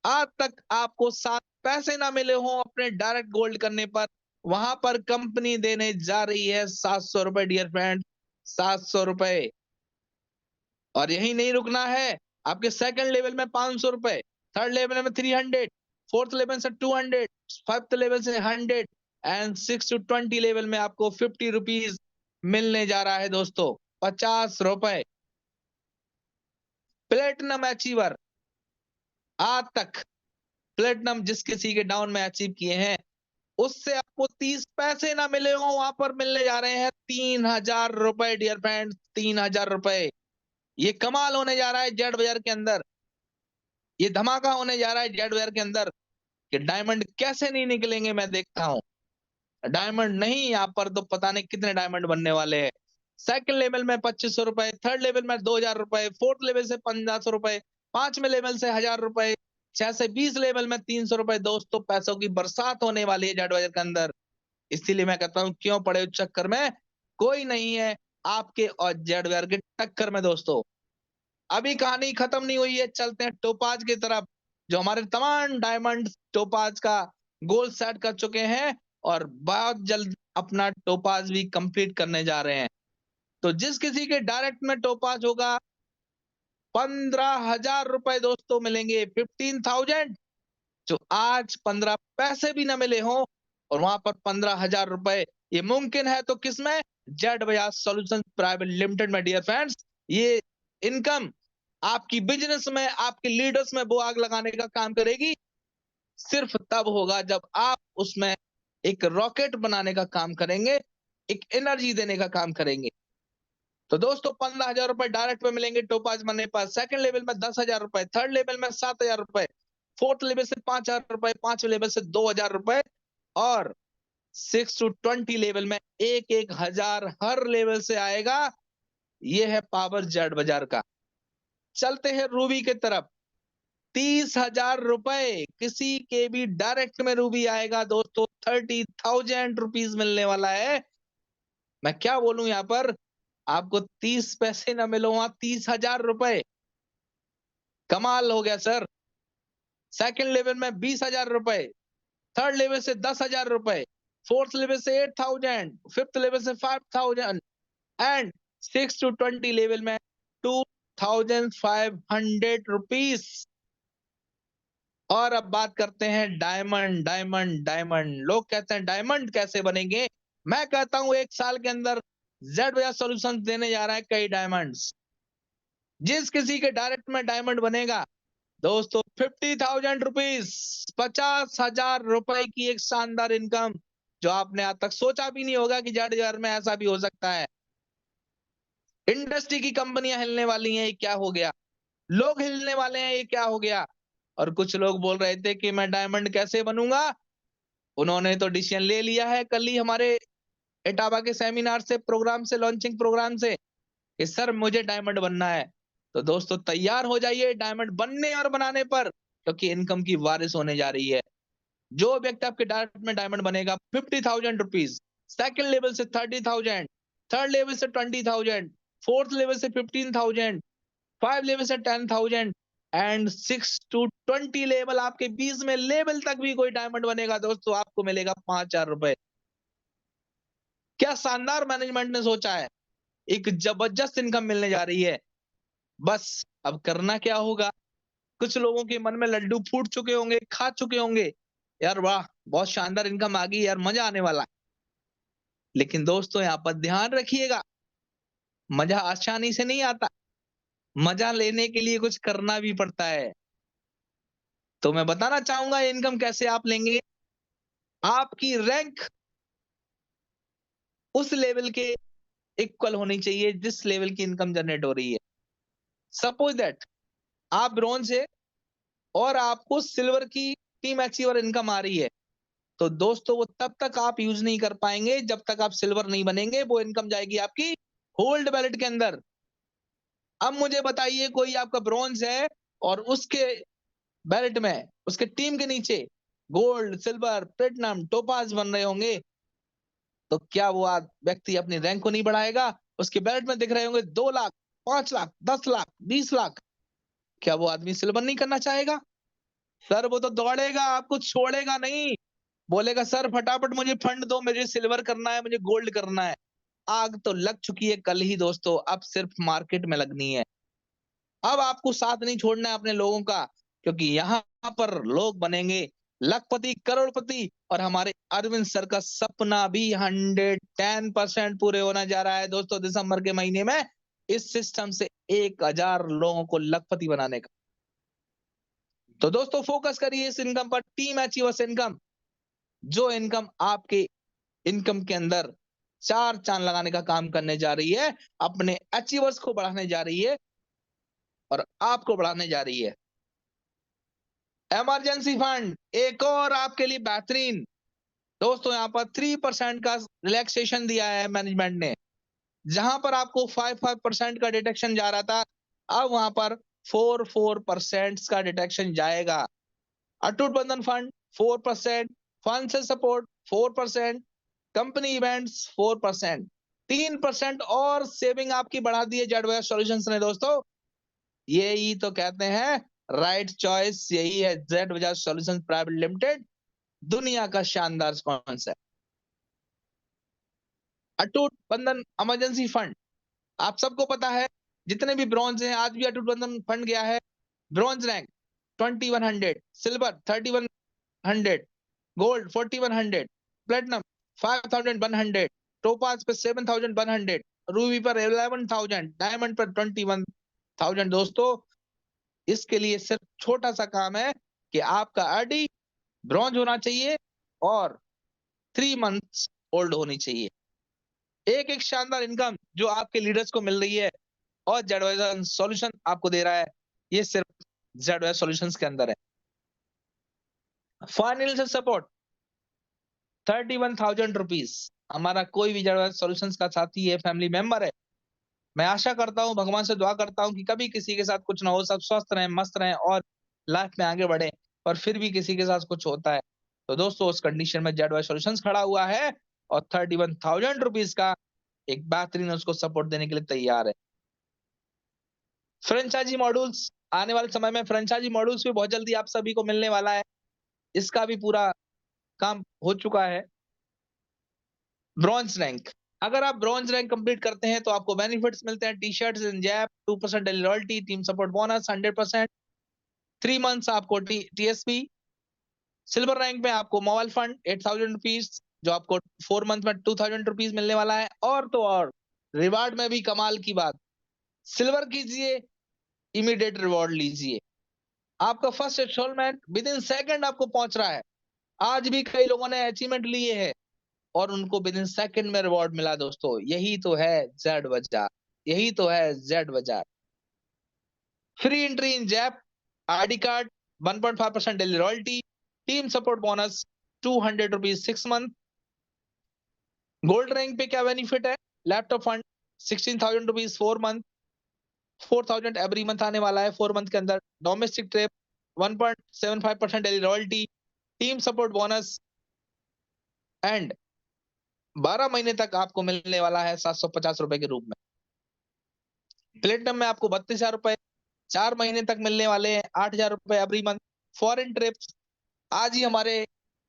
आज तक आपको 7 पैसे ना मिले हो अपने डायरेक्ट गोल्ड करने पर, वहां पर कंपनी देने जा रही है 700 रुपए डियर फ्रेंड, 700 रुपए। और यही नहीं रुकना है, आपके सेकंड लेवल में 500 रुपए, थर्ड लेवल में 300, फोर्थ लेवल से 200, फिफ्थ लेवल से 100 एंड 6 to 20 लेवल में आपको 50 रुपीज मिलने जा रहा है दोस्तों, 50 रुपए। प्लेटिनम अचीवर आज तक प्लेटिनम जिस किसी के डाउन में अचीव किए हैं उससे आपको 30 पैसे ना मिले हो, वहां पर मिलने जा रहे हैं 3000 रुपए डियर फ्रेंड्स, 3000 रुपए। ये कमाल होने जा रहा है जेड बाजार के अंदर, ये धमाका होने जा रहा है जेड बाजार के अंदर कि डायमंड कैसे नहीं निकलेंगे। मैं देखता हूँ डायमंड नहीं, यहाँ पर तो पता नहीं कितने डायमंड बनने वाले हैं। सेकंड लेवल में 2500 रुपए, थर्ड लेवल में 2000 रुपए, फोर्थ लेवल से 1500 रुपए, पांचवें लेवल से 1000 रुपए, 6 से 20 लेवल में 300 रुपए। दोस्तों पैसों की बरसात होने वाली है जेड बाजार के अंदर, इसीलिए मैं कहता हूँ क्यों पड़े उस चक्कर में, कोई नहीं है आपके और जेड बाजार के टक्कर में। दोस्तों अभी कहानी खत्म नहीं हुई है, चलते हैं टोपाज की तरफ, जो हमारे तमाम डायमंड टोपाज का गोल सेट कर चुके हैं और बहुत जल्द अपना टोपाज भी कंप्लीट करने जा रहे हैं। तो जिस किसी के डायरेक्ट में टोपाज होगा 15,000 रुपए दोस्तों मिलेंगे, 15,000, जो आज 15 पैसे भी ना मिले हों और वहां पर 15,000 रुपए, ये मुमकिन है तो किसमें, Z Bajaj solutions private limited में डियर फ्रेंड्स। ये इनकम आपकी बिजनेस में, आपके लीडर्स में वो आग लगाने का काम करेगी, सिर्फ तब होगा जब आप उसमें एक रॉकेट बनाने का काम करेंगे, एक एनर्जी देने का काम करेंगे। तो दोस्तों 15,000 रुपए डायरेक्ट में मिलेंगे टोपाज बनने पर, सेकंड लेवल में 10,000 रुपए, थर्ड लेवल में 7,000 रुपए, फोर्थ लेवल से 5,000 रुपए, पांचवें लेवल से 2,000 रुपए और 6 to 20 लेवल में 1,000 हर लेवल से आएगा। ये है पावर जेड बाजार का। चलते हैं रूबी की तरफ, 30,000 रुपए किसी के भी डायरेक्ट में रूबी आएगा दोस्तों, 30,000 रुपीज मिलने वाला है। मैं क्या बोलूं यहाँ पर, आपको 30 पैसे ना मिलो, वहां 30,000 रुपए, कमाल हो गया सर। सेकंड लेवल में 20,000 रुपए, थर्ड लेवल से 10,000 रुपए, फोर्थ लेवल से 8,000, फिफ्थ लेवल से 5,000 एंड 6 to 20 लेवल में 2,500 रुपीज। और अब बात करते हैं डायमंड डायमंड डायमंड। लोग कहते हैं डायमंड कैसे बनेंगे, मैं कहता हूं 1 साल के अंदर जेड बजाज सॉल्यूशंस देने जा रहा है कई डायमंड्स। जिस किसी के डायरेक्ट में डायमंड बनेगा दोस्तों 50,000 रुपीज, 50,000 रुपए की एक शानदार इनकम, जो आपने आज तक सोचा भी नहीं होगा कि जेड बाजार में ऐसा भी हो सकता है। इंडस्ट्री की कंपनियां हिलने वाली हैं, ये क्या हो गया, लोग हिलने वाले हैं, ये क्या हो गया। और कुछ लोग बोल रहे थे कि मैं डायमंड कैसे बनूंगा, उन्होंने तो डिसीजन ले लिया है कल ही हमारे एटाबा के सेमिनार से, प्रोग्राम से, लॉन्चिंग प्रोग्राम से, कि सर मुझे डायमंड बनना है। तो दोस्तों तैयार हो जाइए डायमंड बनने और बनाने पर, क्योंकि इनकम की बारिश होने जा रही है। जो व्यक्ति आपके डायरेक्ट में डायमंड बनेगा 50,000 रुपीज, सेकंड लेवल से 30,000, थर्ड लेवल से 20,000, फोर्थ लेवल से 15,000, 5 लेवल से 10,000 एंड 6 to 20 लेवल, आपके 20 में लेवल तक भी कोई डायमंड बनेगा दोस्तों, आपको मिलेगा 5,000 रुपए। क्या शानदार मैनेजमेंट ने सोचा है, एक जबरदस्त इनकम मिलने जा रही है। बस अब करना क्या होगा, कुछ लोगों के मन में लड्डू फूट चुके होंगे, खा चुके होंगे, यार वाह बहुत शानदार इनकम आ गई यार, मजा आने वाला। लेकिन दोस्तों यहाँ पर ध्यान रखिएगा, मजा आसानी से नहीं आता, मजा लेने के लिए कुछ करना भी पड़ता है। तो मैं बताना चाहूंगा इनकम कैसे आप लेंगे। आपकी रैंक उस लेवल के इक्वल होनी चाहिए जिस लेवल की इनकम जनरेट हो रही है। सपोज दैट आप ब्रॉन्ज है और आपको सिल्वर की टीम अचीवर इनकम आ रही है, तो दोस्तों वो तब तक आप यूज नहीं कर पाएंगे जब तक आप सिल्वर नहीं बनेंगे, वो इनकम जाएगी आपकी होल्ड वैलेट के अंदर। अब मुझे बताइए कोई आपका ब्रॉन्ज है और उसके वैलेट में उसके टीम के नीचे गोल्ड, सिल्वर, प्लेटिनम, टोपाज बन रहे होंगे, तो क्या वो व्यक्ति अपनी रैंक को नहीं बढ़ाएगा। उसके वैलेट में दिख रहे होंगे 2 लाख, 5 लाख, 10 लाख, 20 लाख, क्या वो आदमी सिल्वर नहीं करना चाहेगा। सर वो तो दौड़ेगा, आपको छोड़ेगा नहीं, बोलेगा सर फटाफट मुझे फंड दो, मुझे सिल्वर करना है, मुझे गोल्ड करना है। आग तो लग चुकी है कल ही दोस्तों, अब सिर्फ मार्केट में लगनी है। अब आपको साथ नहीं छोड़ना है अपने लोगों का, क्योंकि यहाँ पर लोग बनेंगे लखपति, करोड़पति, और हमारे अरविंद सर का सपना भी 110% पूरे होने जा रहा है दोस्तों दिसंबर के महीने में, इस सिस्टम से 1000 लोगों को लखपति बनाने का। तो दोस्तों फोकस करिए इस इनकम पर, टीम अचीवर्स इनकम, जो इनकम आपके इनकम के अंदर 4 चांद लगाने का काम करने जा रही है, अपने अचीवर्स को बढ़ाने जा रही है और आपको बढ़ाने जा रही है। इमरजेंसी फंड एक और आपके लिए बेहतरीन दोस्तों, यहाँ पर 3% का रिलैक्सेशन दिया है मैनेजमेंट ने। जहां पर आपको 5% का डिडक्शन जा रहा था, अब वहां पर 4% का डिडक्शन जाएगा। अटूट बंधन फंड 4%, फंड से सपोर्ट 4%, कंपनी इवेंट्स 4%, 3% और सेविंग आपकी बढ़ा दी है जेड सॉल्यूशंस ने दोस्तों। यही तो कहते हैं राइट चॉइस, यही है Z Bajaj solutions private limited, दुनिया का शानदार कॉन्सेप्ट। अटूट बंधन इमरजेंसी फंड आप सबको पता है, जितने भी ब्रॉन्ज हैं आज भी अटूट बंधन फंड गया है। Bronze rank 2100, silver 3100, gold 4100, platinum 5100, topaz पे 7100, रूबी पर 11000, डायमंड पर 21000 दोस्तों। इसके लिए सिर्फ छोटा सा काम है कि आपका आईडी ब्रॉन्ज होना चाहिए और 3 मंथ्स ओल्ड होनी चाहिए। एक एक शानदार इनकम जो आपके लीडर्स को मिल रही है और जेड सॉल्यूशन आपको दे रहा है, ये सिर्फ जेड सॉल्यूशंस के अंदर है। Financial support 31,000 rupees. हमारा कोई भी जेड सॉल्यूशंस का साथी है, फैमिली मेंबर है, मैं आशा करता हूं, भगवान से दुआ करता हूं कि कभी किसी के साथ कुछ ना हो, सब स्वस्थ रहें, मस्त रहें और लाइफ में आगे बढ़े। और फिर भी किसी के साथ कुछ होता है तो दोस्तों उस कंडीशन में जेड सॉल्यूशंस खड़ा हुआ है और 31,000 रुपीज का एक बेहतरीन उसको सपोर्ट देने के लिए तैयार है। फ्रेंचाइजी मॉड्यूल्स आने वाले समय में फ्रेंचाइजी मॉड्यूल्स भी बहुत जल्दी आप सभी को मिलने वाला है, इसका भी पूरा काम हो चुका है। ब्रॉन्ज रैंक, अगर आप ब्रॉन्ज रैंक कंप्लीट करते हैं तो आपको बेनिफिट्स मिलते हैं, टी शर्ट्स इन JAP, 2% daily royalty, team support bonus 100%, 3 months आपको टीएसपी। सिल्वर रैंक में आपको मोबाइल फंड 8000 रुपीज, जो आपको 4 मंथ में 2000 रुपीज मिलने वाला है। और तो और रिवार्ड में भी कमाल की बात, सिल्वर कीजिए इमीडिएट रिवॉर्ड लीजिए, आपका first installment within second आपको पहुंच रहा है। आज भी कई लोगों ने अचीवमेंट लिए हैं और उनको विद इन सेकंड में रिवॉर्ड मिला दोस्तों, यही तो है जेड बाजार, यही तो है जेड बाजार। Free entry in JAP, ID card, 1.5% daily royalty, team support bonus 200 rupees 6 month. Gold rank पे क्या बेनिफिट है, laptop fund 16,000 rupees 4 month, 4,000 every month आने वाला है 4 मंथ के अंदर। Domestic trip 1.75% daily royalty, team support bonus and 12 महीने तक आपको मिलने वाला है 750 रुपए के रूप में। प्लेटिनम में आपको 32,000 रुपए 4 महीने तक मिलने वाले हैं, 8,000 रुपए एवरी मंथ। फॉरेन ट्रिप्स, आज ही हमारे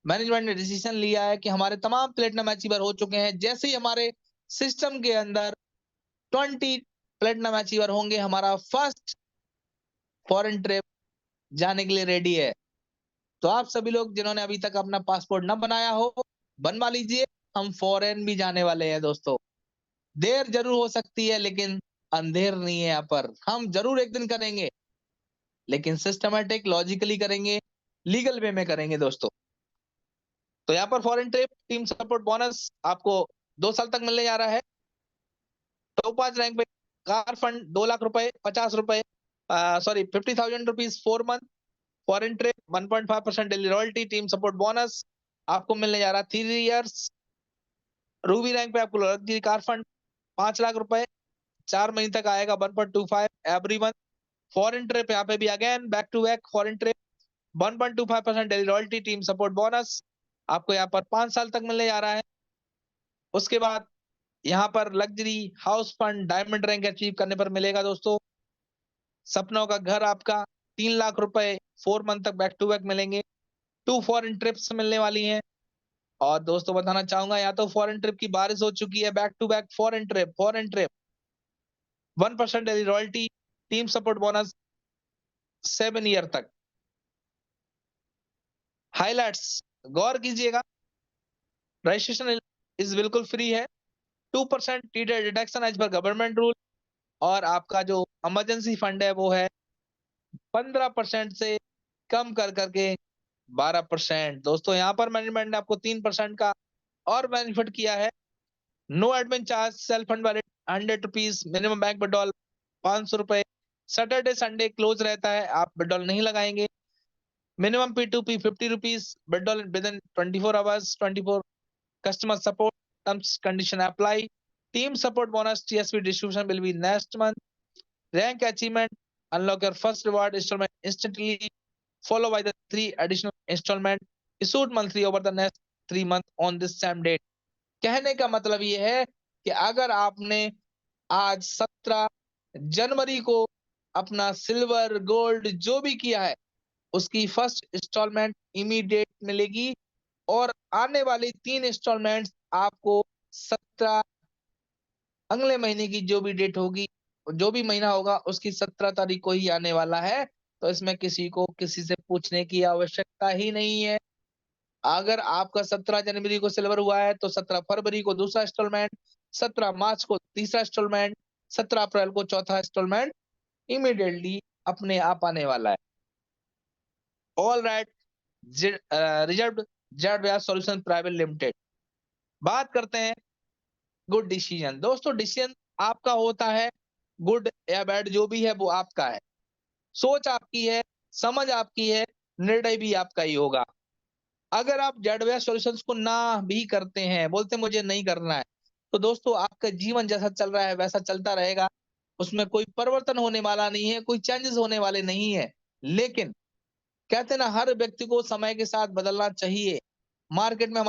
मैनेजमेंट ने डिसीजन लिया है कि हमारे तमाम प्लेटिनम अचीवर हो चुके हैं, जैसे ही हमारे सिस्टम के अंदर 20 प्लेटिनम अचीवर होंगे, हमारा फर्स्ट फॉरेन ट्रिप जाने के लिए रेडी है। तो आप सभी लोग जिन्होंने अभी तक अपना पासपोर्ट न बनाया हो, बनवा लीजिए, हम फॉरेन भी जाने वाले हैं दोस्तों। देर जरूर हो सकती है लेकिन अंधेर नहीं है, यहाँ पर हम जरूर एक दिन करेंगे, लेकिन सिस्टमैटिक लॉजिकली करेंगे, लीगल वे में करेंगे दोस्तों। तो यहाँ पर foreign trip team support bonus आपको 2 साल तक मिलने जा रहा है। टॉप 5 रैंक पे कार फंड 2 लाख रुपए 50 रुपए, sorry 50,000 rupees 4 month. Foreign trip 1.5% daily royalty, team support bonus आपको मिलने जा रहा है 3 इयर्स। रूबी रैंक पे आपको लग्जरी कार फंड 5 लाख रुपए 4 महीने तक आएगा 1.25 एवरी मंथ। फॉरेन ट्रिप यहाँ पे भी again back to back foreign trip 1.25% daily royalty, team support bonus आपको यहाँ पर 5 साल तक मिलने जा रहा है। उसके बाद यहाँ पर luxury house fund diamond rank achieve करने पर मिलेगा दोस्तों। सपनों का घर आपका 3 लाख रुपए 4 मंथ तक बैक टू बैक मिलेंगे। 2 फॉरेन ट्रिप्स मिलने वाली हैं। और दोस्तों बताना चाहूंगा, यहाँ तो फॉरेन ट्रिप की बारिश हो चुकी है, back to back foreign trip 1% daily royalty, team support bonus 7 year तक। हाइलाइट्स गौर कीजिएगा, रजिस्ट्रेशन इज बिल्कुल फ्री है, 2% TDS deduction as per government rule, और आपका जो इमरजेंसी फंड है वो है 15% से कम कर करके 12%। दोस्तों यहाँ पर मैनेजमेंट ने आपको 3% का और बेनिफिट किया है। No admin charge, self fund valid 100 rupees, minimum bank withdrawal 500 रुपए, सैटरडे संडे क्लोज रहता है, आप विड्रॉल नहीं लगाएंगे। Minimum P2P 50 rupees, withdrawal with in 24 hours, 24 customer support, terms condition apply. Team support bonus TSP distribution will be next month. Rank achievement, unlock your first reward installment instantly, followed by the 3 additional installment issued monthly over the next 3 months on this same date। कहने का मतलब ये है कि अगर आपने आज 17 जनवरी को अपना सिल्वर गोल्ड जो भी किया है उसकी फर्स्ट इंस्टॉलमेंट इमीडिएट मिलेगी, और आने वाली 3 इंस्टॉलमेंट्स आपको 17 अगले महीने की जो भी डेट होगी, जो भी महीना होगा उसकी 17 तारीख को ही आने वाला है। तो इसमें किसी को किसी से पूछने की आवश्यकता ही नहीं है। अगर आपका 17 जनवरी को सिल्वर हुआ है तो 17 फरवरी को दूसरा इंस्टॉलमेंट, 17 मार्च को तीसरा इंस्टॉलमेंट, 17 अप्रैल को चौथा इंस्टॉलमेंट इमीडिएटली अपने आप आने वाला है। ऑल राइट, रिजर्व्ड जेड ब्याज सॉल्यूशन प्राइवेट लिमिटेड। बात करते हैं गुड डिसीजन। दोस्तों डिसीजन आपका होता है, गुड या बैड जो भी है वो आपका है, सोच आपकी है, समझ आपकी है, निर्णय भी आपका ही होगा। अगर आप जेडवेयर सॉल्यूशंस को ना भी करते हैं, बोलते मुझे नहीं करना है, तो दोस्तों आपका जीवन जैसा चल रहा है वैसा चलता रहेगा, उसमें कोई परिवर्तन होने वाला नहीं है, कोई चेंजेस होने वाले नहीं है। लेकिन कहते हैं ना, हर व्यक्ति को समय के साथ बदलना चाहिए। मार्केट में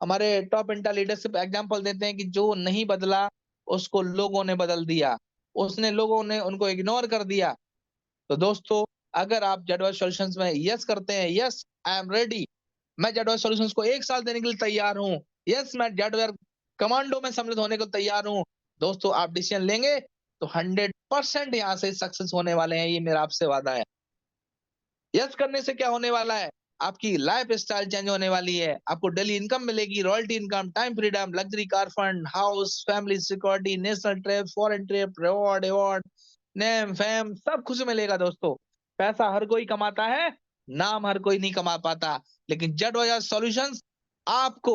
हमारे टॉप इंटा लीडरशिप एग्जांपल देते हैं कि जो नहीं बदला उसको लोगों ने बदल दिया, उसने लोगों ने उनको इग्नोर कर दिया। तो दोस्तों अगर आप जेडवेयर सॉल्यूशंस में यस करते हैं, यस आई एम रेडी, मैं जेडवेयर सॉल्यूशंस को 1 साल देने के लिए तैयार हूं, यस मैं जेडवेयर कमांडो में सम्मिलित होने को तैयार हूं, दोस्तों आप डिसीजन लेंगे तो 100% यहां से सक्सेस होने वाले हैं, ये मेरा आपसे वादा है। यस करने से क्या होने वाला है, आपकी लाइफ स्टाइल चेंज होने वाली है, आपको डेली इनकम मिलेगी, royalty income, time freedom, luxury car fund, house, family security, national trip, foreign trip, reward award, name fame सब कुछ मिलेगा। दोस्तों पैसा हर कोई कमाता है, नाम हर कोई नहीं कमा पाता, लेकिन जेड बजाज सॉल्यूशंस आपको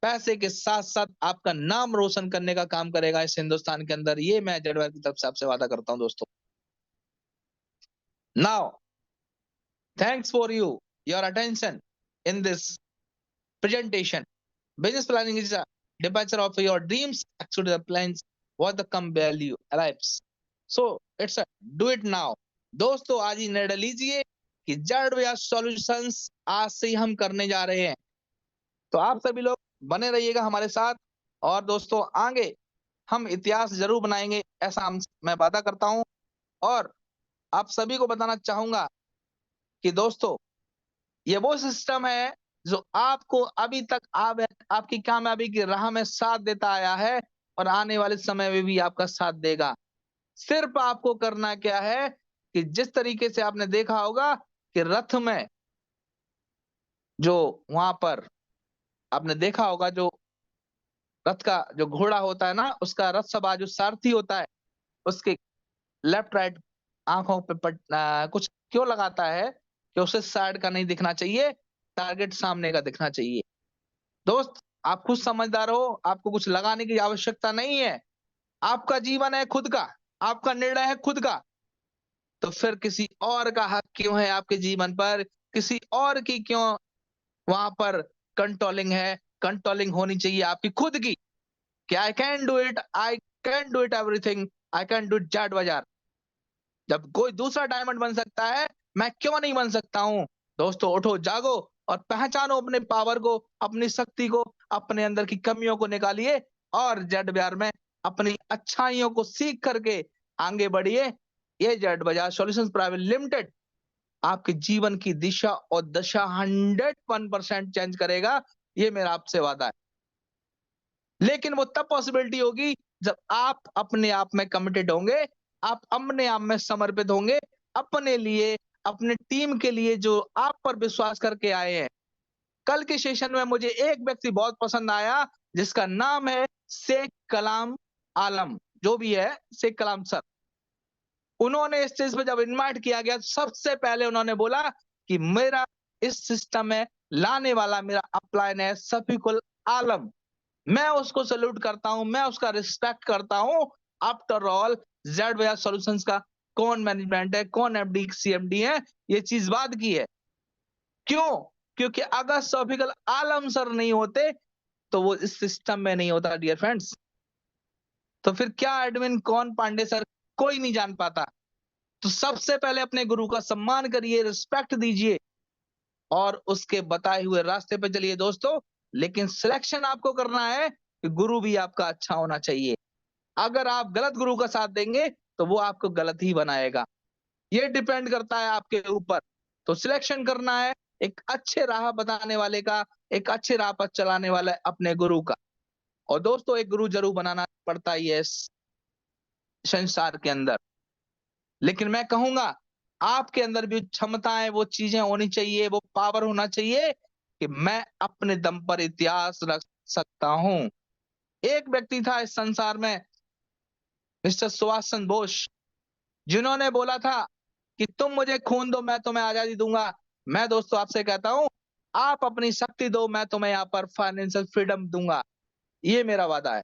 पैसे के साथ साथ आपका नाम रोशन करने का काम करेगा इस हिंदुस्तान के अंदर, ये मैं जेड बजाज की तरफ से आपसे वादा करता हूं। दोस्तों now thanks for your attention in this presentation. Business planning is a departure of your dreams. Actually, the plans what the come value arrives. So it's a do it now. दोस्तों आज ही निर्णय लीजिए कि जेड या solutions आज से ही हम करने जा रहे हैं। तो आप सभी लोग बने रहिएगा हमारे साथ, और दोस्तों आगे हम इतिहास जरूर बनाएंगे, ऐसा मैं वादा करता हूं। और आप सभी को बताना चाहूंगा कि दोस्तों ये वो सिस्टम है जो आपको अभी तक आपकी कामयाबी की राह में साथ देता आया है और आने वाले समय में भी आपका साथ देगा। सिर्फ आपको करना क्या है कि जिस तरीके से आपने देखा होगा कि रथ में जो वहां पर आपने देखा होगा, जो रथ का जो घोड़ा होता है ना, उसका रथ सवार जो सारथी होता है, उसके लेफ्ट राइट आंखों पे कुछ क्यों लगाता है कि उसे साइड का नहीं दिखना चाहिए, टारगेट सामने का दिखना चाहिए। दोस्त आप खुद समझदार हो, आपको कुछ लगाने की आवश्यकता नहीं है, आपका जीवन है खुद का, आपका निर्णय है खुद का, तो फिर किसी और का हक क्यों है आपके जीवन पर, किसी और की क्यों वहां पर कंट्रोलिंग है। कंट्रोलिंग होनी चाहिए आपकी खुद की कि I can do it, I can do it everything, I can do it Z बाजार। जब कोई दूसरा डायमंड बन सकता है, मैं क्यों नहीं बन सकता हूं। दोस्तों उठो जागो और पहचानो अपने पावर को, अपनी शक्ति को, अपने अंदर की कमियों को निकालिए और जेड बाजार में अपनी अच्छाइयों को सीख करके आगे बढ़िए। ये Z Bajaj solutions private limited आपके जीवन की दिशा और दशा 101% चेंज करेगा, ये मेरा आपसे वादा है। लेकिन वो तब पॉसिबिलिटी होगी जब आप अपने आप में कमिटेड होंगे, आप अपने आप में समर्पित होंगे, अपने लिए अपने टीम के लिए जो आप पर विश्वास करके आए हैं। कल के सेशन में मुझे एक व्यक्ति बहुत पसंद आया जिसका नाम है शेख कलाम आलम, जो भी है शेख कलाम सर। उन्होंने स्टेज पे जब इनवाइट किया गया सबसे पहले उन्होंने बोला कि मेरा इस सिस्टम में लाने वाला मेरा अपलाइन है शफीकुल आलम। मैं उसको सैल्यूट करता हूं, मैं उसका रिस्पेक्ट करता हूं। After all Z Bajaj solutions का कौन मैनेजमेंट है, कौन एमडी सीएमडी है, ये चीज बाद की है। क्यों? क्योंकि अगर शफीकुल आलम सर नहीं होते तो वो इस सिस्टम में नहीं होता डियर फ्रेंड्स। तो फिर क्या एडमिन कौन पांडे सर कोई नहीं जान पाता। तो सबसे पहले अपने गुरु का सम्मान करिए, रिस्पेक्ट दीजिए और उसके बताए हुए रास्ते पे चलिए दोस्तों। लेकिन सिलेक्शन आपको करना है कि गुरु भी आपका अच्छा होना चाहिए। अगर आप गलत गुरु का साथ देंगे तो वो आपको गलत ही बनाएगा। ये डिपेंड करता है आपके ऊपर। तो सिलेक्शन करना है एक अच्छे राह बताने वाले का, एक अच्छे राह पर चलाने वाला अपने गुरु का। और दोस्तों एक गुरु जरूर बनाना पड़ता ही है इस संसार के अंदर। लेकिन मैं कहूंगा आपके अंदर भी क्षमताएं, वो चीजें होनी चाहिए, वो पावर होना चाहिए कि मैं अपने दम पर इतिहास रख सकता हूं। एक व्यक्ति था इस संसार में, मिस्टर सुभाष चंद्र बोस, जिन्होंने बोला था कि तुम मुझे खून दो मैं तुम्हें आजादी दूंगा। मैं दोस्तों आपसे कहता हूं आप अपनी शक्ति दो, मैं तुम्हें यहाँ पर फाइनेंशियल फ्रीडम दूंगा। ये मेरा वादा है।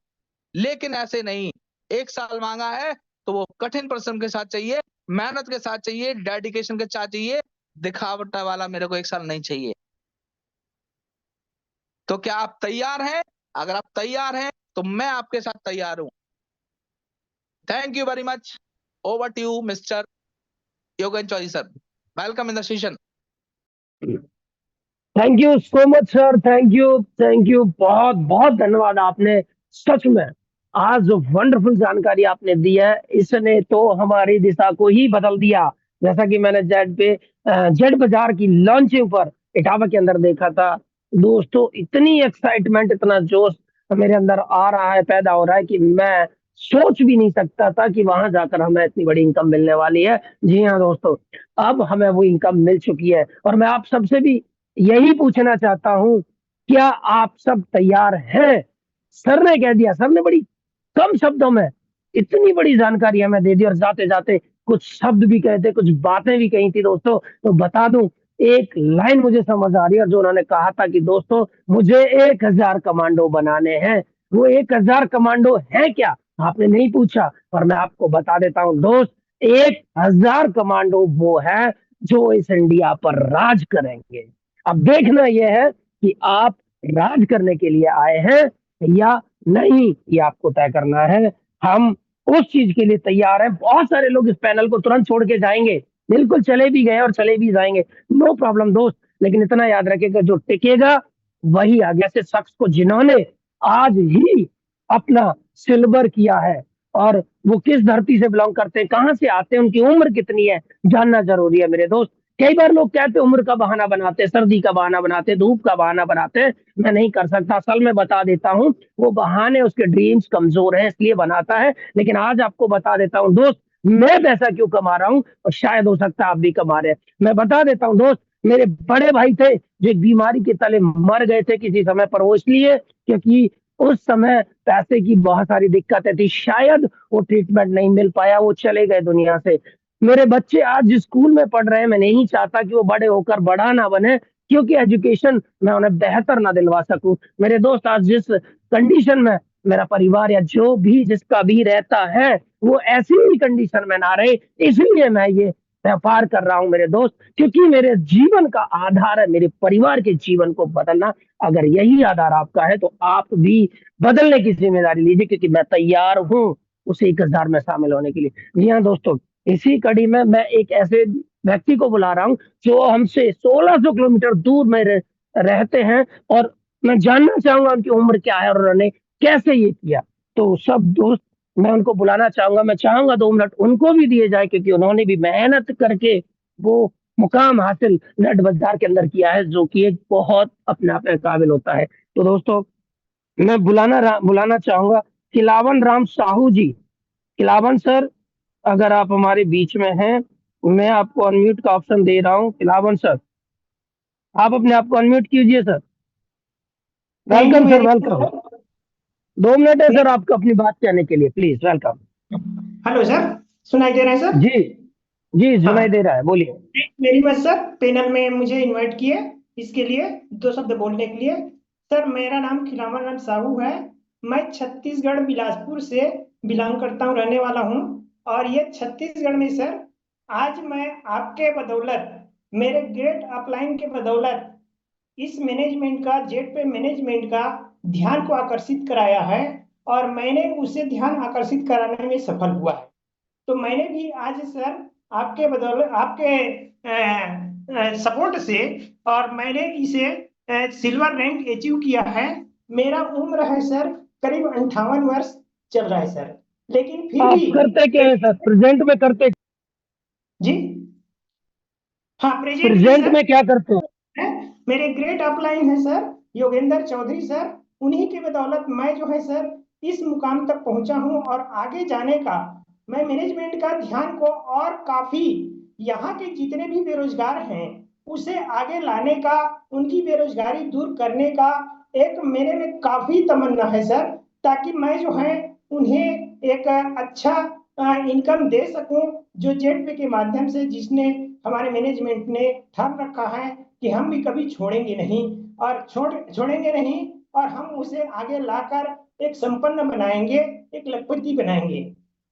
लेकिन ऐसे नहीं, 1 साल मांगा है तो वो कठिन परिश्रम के साथ चाहिए, मेहनत के साथ चाहिए, डेडिकेशन के साथ चाहिए। दिखावट वाला मेरे को 1 साल नहीं चाहिए। तो क्या आप तैयार हैं? अगर आप तैयार हैं तो मैं आपके साथ तैयार हूं। Thank you very much. Over to you mister Yogen Chaudhary sir. Welcome in the session. Thank you so much sir, thank you, बहुत बहुत धन्यवाद। आपने सच में आज जो वंडरफुल जानकारी आपने दी है, इसने तो हमारी दिशा को ही बदल दिया। जैसा कि मैंने जेड बाजार की लॉन्चिंग पर इटावा के अंदर देखा था दोस्तों, इतनी एक्साइटमेंट, इतना जोश मेरे अंदर आ रहा है, पैदा हो रहा है कि मैं सोच भी नहीं सकता था कि वहां जाकर हमें इतनी बड़ी इनकम मिलने वाली है। जी हाँ दोस्तों, अब हमें वो इनकम मिल चुकी है और मैं आप सबसे भी यही पूछना चाहता हूं, क्या आप सब तैयार हैं? सर ने कह दिया, सर ने बड़ी कम शब्दों में इतनी बड़ी जानकारी हमें दे दी और जाते जाते कुछ शब्द भी कहते, कुछ बातें भी कही थी दोस्तों। तो बता दूं, एक लाइन मुझे समझ आ रही है जो उन्होंने कहा था कि दोस्तों मुझे 1000 कमांडो बनाने हैं। वो 1000 कमांडो है क्या? आपने नहीं पूछा और मैं आपको बता देता हूँ दोस्त, 1000 कमांडो वो है जो इस इंडिया पर राज करेंगे। अब देखना यह है कि आप राज करने के लिए आए हैं या नहीं, ये आपको तय करना है। हम उस चीज के लिए तैयार हैं। बहुत सारे लोग इस पैनल को तुरंत छोड़ के जाएंगे, बिल्कुल चले भी गए और चले भी जाएंगे, नो प्रॉब्लम दोस्त। लेकिन इतना याद रखिएगा, जो टिकेगा वही आगे। ऐसे शख्स को जिन्होंने आज ही अपना सिल्वर किया है और वो किस धरती से बिलोंग करते हैं, कहां से आते हैं, उनकी उम्र कितनी है, जानना जरूरी है मेरे दोस्त। कई बार लोग कहते हैं उम्र का बहाना बनाते हैं, सर्दी का बहाना बनाते हैं, धूप का बहाना बनाते हैं। मैं नहीं कर सकता, असल में बता देता हूँ, वो बहाने उसके ड्रीम्स कमजोर हैं इसलिए बनाता है। लेकिन आज आपको बता देता हूँ दोस्त, मैं पैसा क्यों कमा रहा हूँ और शायद हो सकता है आप भी कमा रहे हैं। मैं बता देता हूँ दोस्त, मेरे बड़े भाई थे जो एक बीमारी के तले मर गए थे किसी समय पर, वो इसलिए क्योंकि उस समय पैसे की बहुत सारी दिक्कतें थी, शायद वो ट्रीटमेंट नहीं मिल पाया, वो चले गए दुनिया से। मेरे बच्चे आज जिस स्कूल में पढ़ रहे हैं, मैं नहीं चाहता कि वो बड़े होकर बड़ा ना बने, क्योंकि एजुकेशन मैं उन्हें बेहतर ना दिलवा सकूं। मेरे दोस्त आज जिस कंडीशन में मेरा परिवार या जो भी जिसका भी रहता है, वो ऐसी ही कंडीशन में ना रहे, इसलिए मैं ये व्यापार कर रहा हूं मेरे दोस्त। क्योंकि मेरे जीवन का आधार है मेरे परिवार के जीवन को बदलना। अगर यही आधार आपका है तो आप भी बदलने की जिम्मेदारी लीजिए, क्योंकि मैं तैयार हूं उस 1000 में शामिल होने के लिए। जी हाँ दोस्तों, इसी कड़ी में मैं एक ऐसे व्यक्ति को बुला रहा हूँ जो हमसे 1600 किलोमीटर दूर में रहते हैं, और मैं जानना चाहूंगा उनकी उम्र क्या है और उन्होंने कैसे ये किया। तो सब दोस्त, मैं उनको बुलाना चाहूंगा। मैं चाहूंगा 2 मिनट उनको भी दिए जाए, क्योंकि उन्होंने भी मेहनत करके वो मुकाम हासिल नट बाजार के अंदर किया है, जो कि एक बहुत अपने आप में काबिल होता है। तो दोस्तों, मैं बुलाना चाहूंगा खिलावन राम साहू जी। खिलावन सर, अगर आप हमारे बीच में हैं मैं आपको अनम्यूट का ऑप्शन दे रहा हूँ, खिलावन सर। आप अपने आप को अनम्यूट कीजिए sir. Thank you welcome sir, very welcome. 2 minute है सर आपको अपनी बात कहने के लिए, प्लीज वेलकम। हेलो सर, सुनाई दे रहा है सर? जी जी, हाँ, सुनाई दे रहा है, बोलिए। मेरी बात सर, पैनल में मुझे इनवाइट किए इसके लिए, दो शब्द बोलने के लिए। सर, मेरा नाम खिलावन राम साहू है। मैं छत्तीसगढ़ बिलासपुर से बिलोंग करता हूँ, रहने वाला हूँ। और ये छत्तीसगढ़ में सर, आज मैं आपके बदौलत, मेरे ग्रेट अपलाइन के बदौलत, इस मैनेजमेंट का, जेट पे मैनेजमेंट का ध्यान को आकर्षित कराया है। और मैंने उसे ध्यान आकर्षित कराने में सफल हुआ है। तो मैंने भी आज सर आपके बदौलत, आपके सपोर्ट से, और मैंने इसे सिल्वर रैंक अचीव किया है। मेरा उम्र है सर करीब 58 वर्ष चल रहा है सर, लेकिन फिर आप भी करते क्या है सर, प्रेजेंट में करते? जी हाँ, प्रेजेंट में प्रेजेंट सर में क्या करते हैं? है, मेरे ग्रेट अपलाइन है सर योगेंद्र चौधरी सर। उन्हीं की बदौलत मैं जो है सर इस मुकाम तक पहुंचा हूं। और आगे जाने का मैं मैनेजमेंट का ध्यान को और काफी, यहाँ के जितने भी बेरोजगार हैं उसे आगे लाने का, उनकी बेरोजगारी दूर करने का एक मेरे में काफी तमन्ना है सर, ताकि मैं जो है उन्हें एक अच्छा इनकम दे सकूं, जो जेट पे के माध्यम से, जिसने हमारे मैनेजमेंट ने ठान रखा है कि हम भी कभी छोड़ेंगे नहीं, और छोड़ेंगे नहीं, और हम उसे आगे लाकर एक संपन्न बनाएंगे, एक लखपति बनाएंगे।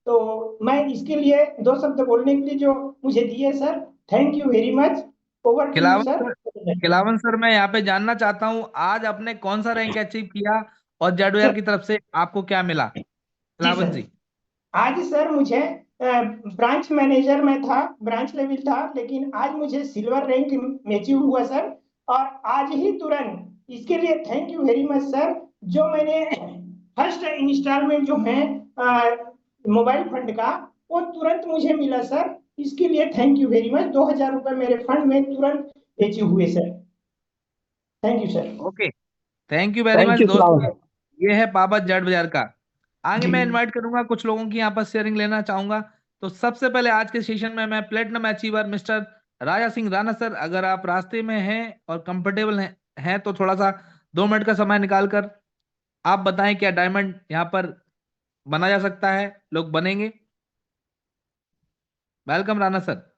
तो मैं इसके लिए दो शब्द बोलने के लिए जो मुझे दिए sir, thank you very much. Over to you Khilawan sir. Sir, Khilawan sir, मैं यहाँ पे जानना चाहता हूँ आज आपने कौन सा रैंक अचीव किया और जेडवेयर सर की तरफ से आपको क्या मिला? जी खिलावन सर, जी। आज सर मुझे ब्रांच मैनेजर में था, ब्रांच लेवल था, लेकिन आज मुझे सिल्वर रैंक अचीव हुआ सर। और आज ही तुरंत इसके लिए thank you very much sir. जो मैंने फर्स्ट इंस्टॉलमेंट जो है मोबाइल फंड का, वो तुरंत मुझे मिला सर। इसके लिए थैंक यू वेरी मच। 2000 रुपए मेरे फंड में तुरंत अचीव हुए sir. Thank you sir. Okay, thank you very thank much you Khilawan दोस्तों। सर। ये है पापा जेड बाजार का। आगे जी मैं इनवाइट करूंगा कुछ लोगों की यहाँ पर शेयरिंग लेना चाहूंगा। तो सबसे पहले आज के सेशन में मैं platinum achiever mister Raja Singh Rana sir, अगर आप रास्ते में हैं और कंफर्टेबल हैं तो थोड़ा सा 2 मिनट का समय निकालकर आप बताएं क्या डायमंड यहाँ पर बना जा सकता है, लोग बनेंगे? Welcome Rana sir.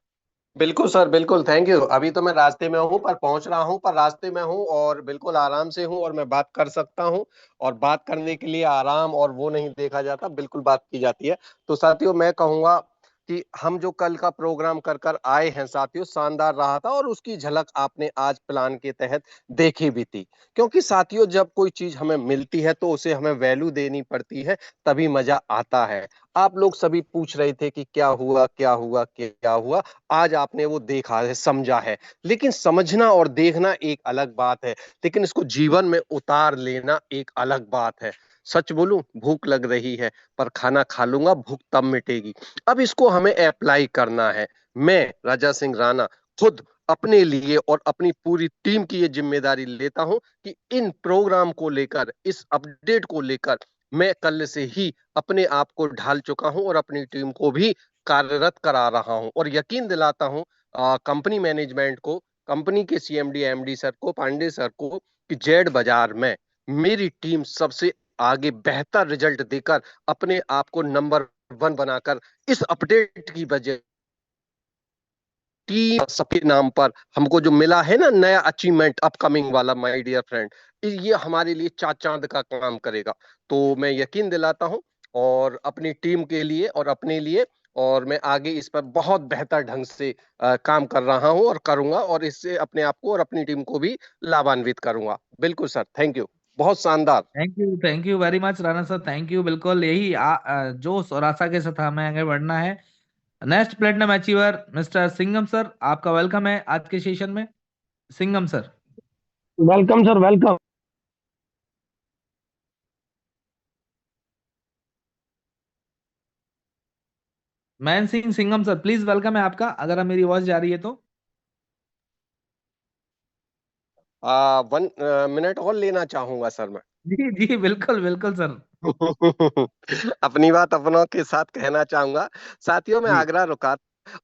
बिल्कुल सर, बिल्कुल, थैंक यू। अभी तो मैं रास्ते में हूँ, पर पहुंच रहा हूँ, पर रास्ते में हूँ और बिल्कुल आराम से हूँ और मैं बात कर सकता हूँ। और बात करने के लिए आराम और वो नहीं देखा जाता, बिल्कुल बात की जाती है। तो साथियों, मैं कहूंगा कि हम जो कल का प्रोग्राम कर कर आए हैं साथियों, शानदार रहा था और उसकी झलक आपने आज प्लान के तहत देखी भी थी। क्योंकि साथियों, जब कोई चीज हमें मिलती है तो उसे हमें वैल्यू देनी पड़ती है, तभी मजा आता है। आप लोग सभी पूछ रहे थे कि क्या हुआ, क्या हुआ, क्या हुआ। आज आपने वो देखा है, समझा है। लेकिन समझना और देखना एक अलग बात है, लेकिन इसको जीवन में उतार लेना एक अलग बात है। सच बोलूं, भूख लग रही है, पर खाना खा लूंगा, भूख तब मिटेगी। अब इसको हमें अप्लाई करना है। मैं राजा सिंह राणा खुद अपने लिए और अपनी पूरी टीम की ये जिम्मेदारी लेता हूं कि इन प्रोग्राम को लेकर, इस अपडेट को लेकर मैं कल से ही अपने आप को ढाल चुका हूं और अपनी टीम को भी कार्यरत करा रहा हूं। और यकीन दिलाता हूं कंपनी मैनेजमेंट को, कंपनी के सीएमडी एमडी सर को, पांडे सर को, कि जेड बाजार में मेरी टीम सबसे आगे बेहतर रिजल्ट देकर अपने आप को नंबर 1 बनाकर इस अपडेट की वजह, टीम सबके नाम पर हमको जो मिला है ना नया अचीवमेंट अपकमिंग वाला, माय डियर फ्रेंड, ये हमारे लिए चांद का काम करेगा। तो मैं यकीन दिलाता हूं और अपनी टीम के लिए और अपने लिए, और मैं आगे इस पर बहुत बेहतर ढंग से काम कर रहा हूं और करूंगा, और इससे अपने आप को और अपनी टीम को भी लाभान्वित करूंगा। बिल्कुल सर, थैंक यू, बहुत शानदार। Thank you very much Rana sir, thank you. बिल्कुल यही जोश और आशा के साथ हमें आगे बढ़ना है। Next platinum achiever mister Singham sir, आपका वेलकम है आज के सेशन में। Singham sir. Welcome sir, welcome. Man Singh Singham sir, please welcome है आपका, अगर मेरी आवाज जा रही है तो। 1 मिनट और लेना चाहूंगा सर मैं। जी जी, बिल्कुल बिल्कुल सर। अपनी बात अपनों के साथ कहना चाहूंगा। साथियों, मैं जी आगरा रुका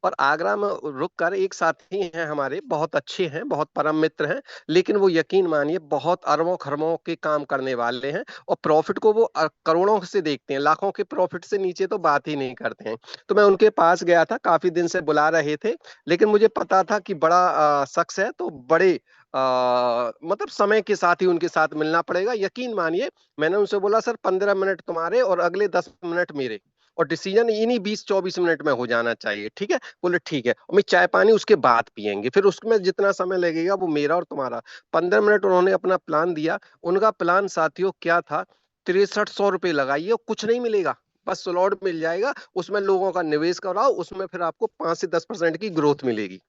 और आगरा में रुक कर एक साथी हैं हमारे, बहुत अच्छे हैं, बहुत परम मित्र हैं, लेकिन वो यकीन मानिए बहुत अरबों खरबों के काम करने वाले हैं और प्रॉफिट को वो करोड़ों से देखते हैं, लाखों के प्रॉफिट से नीचे तो बात ही नहीं करते हैं। तो मैं उनके पास गया था, काफी दिन से बुला रहे थे, लेकिन मुझे पता था कि बड़ा शख्स है, तो बड़े मतलब समय के साथ ही उनके साथ मिलना पड़ेगा। यकीन मानिए मैंने उनसे बोला सर 15 मिनट तुम्हारे और अगले 10 मिनट मेरे, और डिसीजन इन्हीं 20-24 मिनट में हो जाना चाहिए, ठीक है? बोले ठीक है, और मैं चाय पानी उसके बाद पियेंगे, फिर उसमें जितना समय लगेगा वो मेरा और तुम्हारा। 15 मिनट उन्होंने अपना प्लान दिया। उनका प्लान साथियों क्या था, 6300 रुपये लगाइए और कुछ नहीं मिलेगा, बस स्लॉट मिल जाएगा, उसमें लोगों का निवेश कराओ, उसमें फिर आपको 5 से 10% की ग्रोथ मिलेगी।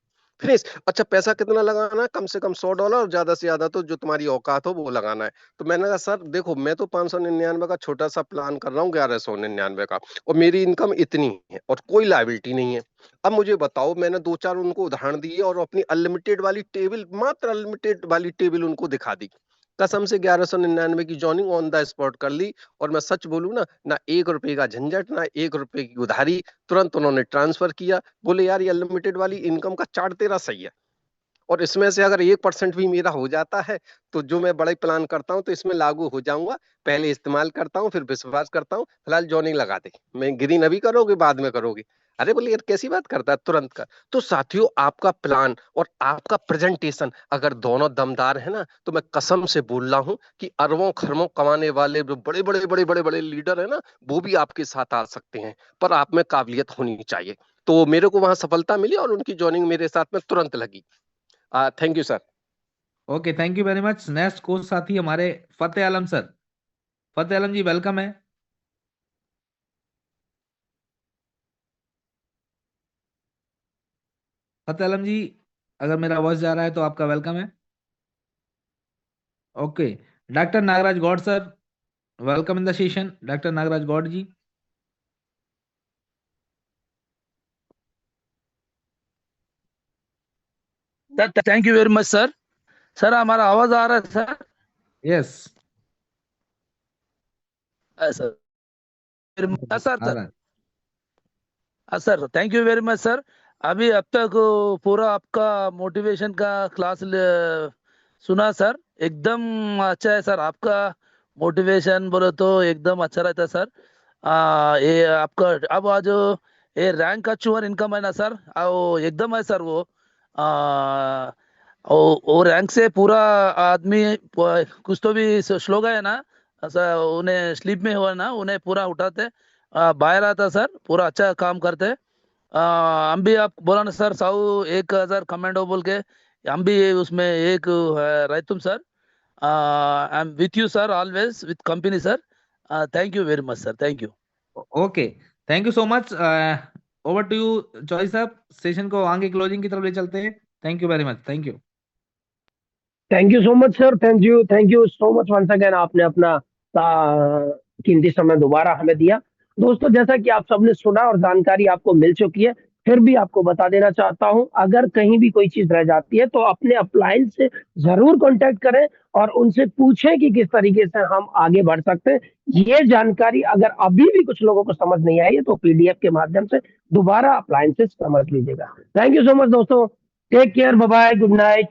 फिनिश। अच्छा पैसा कितना लगाना है? कम से कम $100 और ज्यादा से ज्यादा तो जो तुम्हारी औकात हो वो लगाना है। तो मैंने कहा सर देखो मैं तो 599 का छोटा सा प्लान कर रहा हूँ, 1199 का, और मेरी इनकम इतनी है और कोई लायबिलिटी नहीं है। अब मुझे बताओ, मैंने 2-4 उनको उदाहरण दिए और अपनी अनलिमिटेड वाली टेबल, मात्र अनलिमिटेड वाली टेबल उनको दिखा दी। कसम से 1199 की जॉइनिंग ऑन द स्पॉट कर ली। और मैं सच बोलूं ना 1 रुपए का झंझट, ना 1 रुपए की उधारी, तुरंत उन्होंने ट्रांसफर किया। बोले यार ये अनलिमिटेड वाली इनकम का चार्ट तेरा सही है, और इसमें से अगर 1% भी मेरा हो जाता है तो जो मैं बड़े प्लान करता हूँ तो इसमें लागू हो जाऊंगा। पहले इस्तेमाल करता हूँ फिर विश्वास करता हूँ, फिलहाल जॉइनिंग लगा दे, मैं ग्रीन अभी करोगे बाद में करोगे। अरे बोले यार कैसी बात करता है, तुरंत कर। तो साथियों आपका प्लान और आपका प्रेजेंटेशन अगर दोनों दमदार है ना, तो मैं कसम से बोल रहा हूँ कि अरबों खरबों कमाने वाले जो बड़े बड़े बड़े बड़े बड़े लीडर है ना, वो भी आपके साथ आ सकते हैं, पर आप में काबिलियत होनी चाहिए। तो मेरे को वहां सफलता मिली और उनकी जॉइनिंग मेरे साथ में तुरंत लगी। Thank you sir. Okay, thank you very much. Next coach साथी हमारे फतेह आलम सर। फतेह आलम जी वेलकम है। फतेह आलम जी, अगर मेरा वॉइस जा रहा है तो आपका वेलकम है। Okay, doctor Nagaraj Gowda sir, welcome in the session. Doctor Nagaraj Gowda ji. Sir thank you very much sir. Sir हमारा आवाज आ रहा है सर? यस, सर आ सर रहा है। Sir thank you very much sir. अभी अब तक पूरा आपका मोटिवेशन का क्लास सुना सर, एकदम अच्छा है सर आपका। मोटिवेशन बोले तो एकदम अच्छा रहता है सर। ये आपका अब आज ये रैंक अचीवर इनकम है ना सर, वो एकदम है सर वो। आ, वो रैंक से पूरा आदमी कुछ तो भी श्लोक है ना सर, उन्हें स्लीप में हुआ ना उन्हें पूरा उठाते बाहर आता सर, पूरा अच्छा काम करते। हम भी आप बोला ना सर 100,000 कमेंडो बोल के, हम भी उसमें एक है तुम sir. I am with you sir, always with company sir. Thank you very much sir, thank you. Okay, thank you so much. Over to you choice साहब, सेशन को आगे क्लोजिंग की तरफ ले चलते हैं। Thank you very much. Thank you. Thank you so much sir, thank you so much once again, आपने अपना कीमती समय दोबारा हमें दिया। दोस्तों जैसा कि आप सबने सुना और जानकारी आपको मिल चुकी है, फिर भी आपको बता देना चाहता हूं, अगर कहीं भी कोई चीज रह जाती है तो अपने अप्लायंस से जरूर कांटेक्ट करें और उनसे पूछें कि किस तरीके से हम आगे बढ़ सकते हैं। ये जानकारी अगर अभी भी कुछ लोगों को समझ नहीं आई है तो पीडीएफ के माध्यम से दोबारा अप्लायंसेस समझ लीजिएगा। थैंक यू सो मच दोस्तों, take care, bye bye, good night.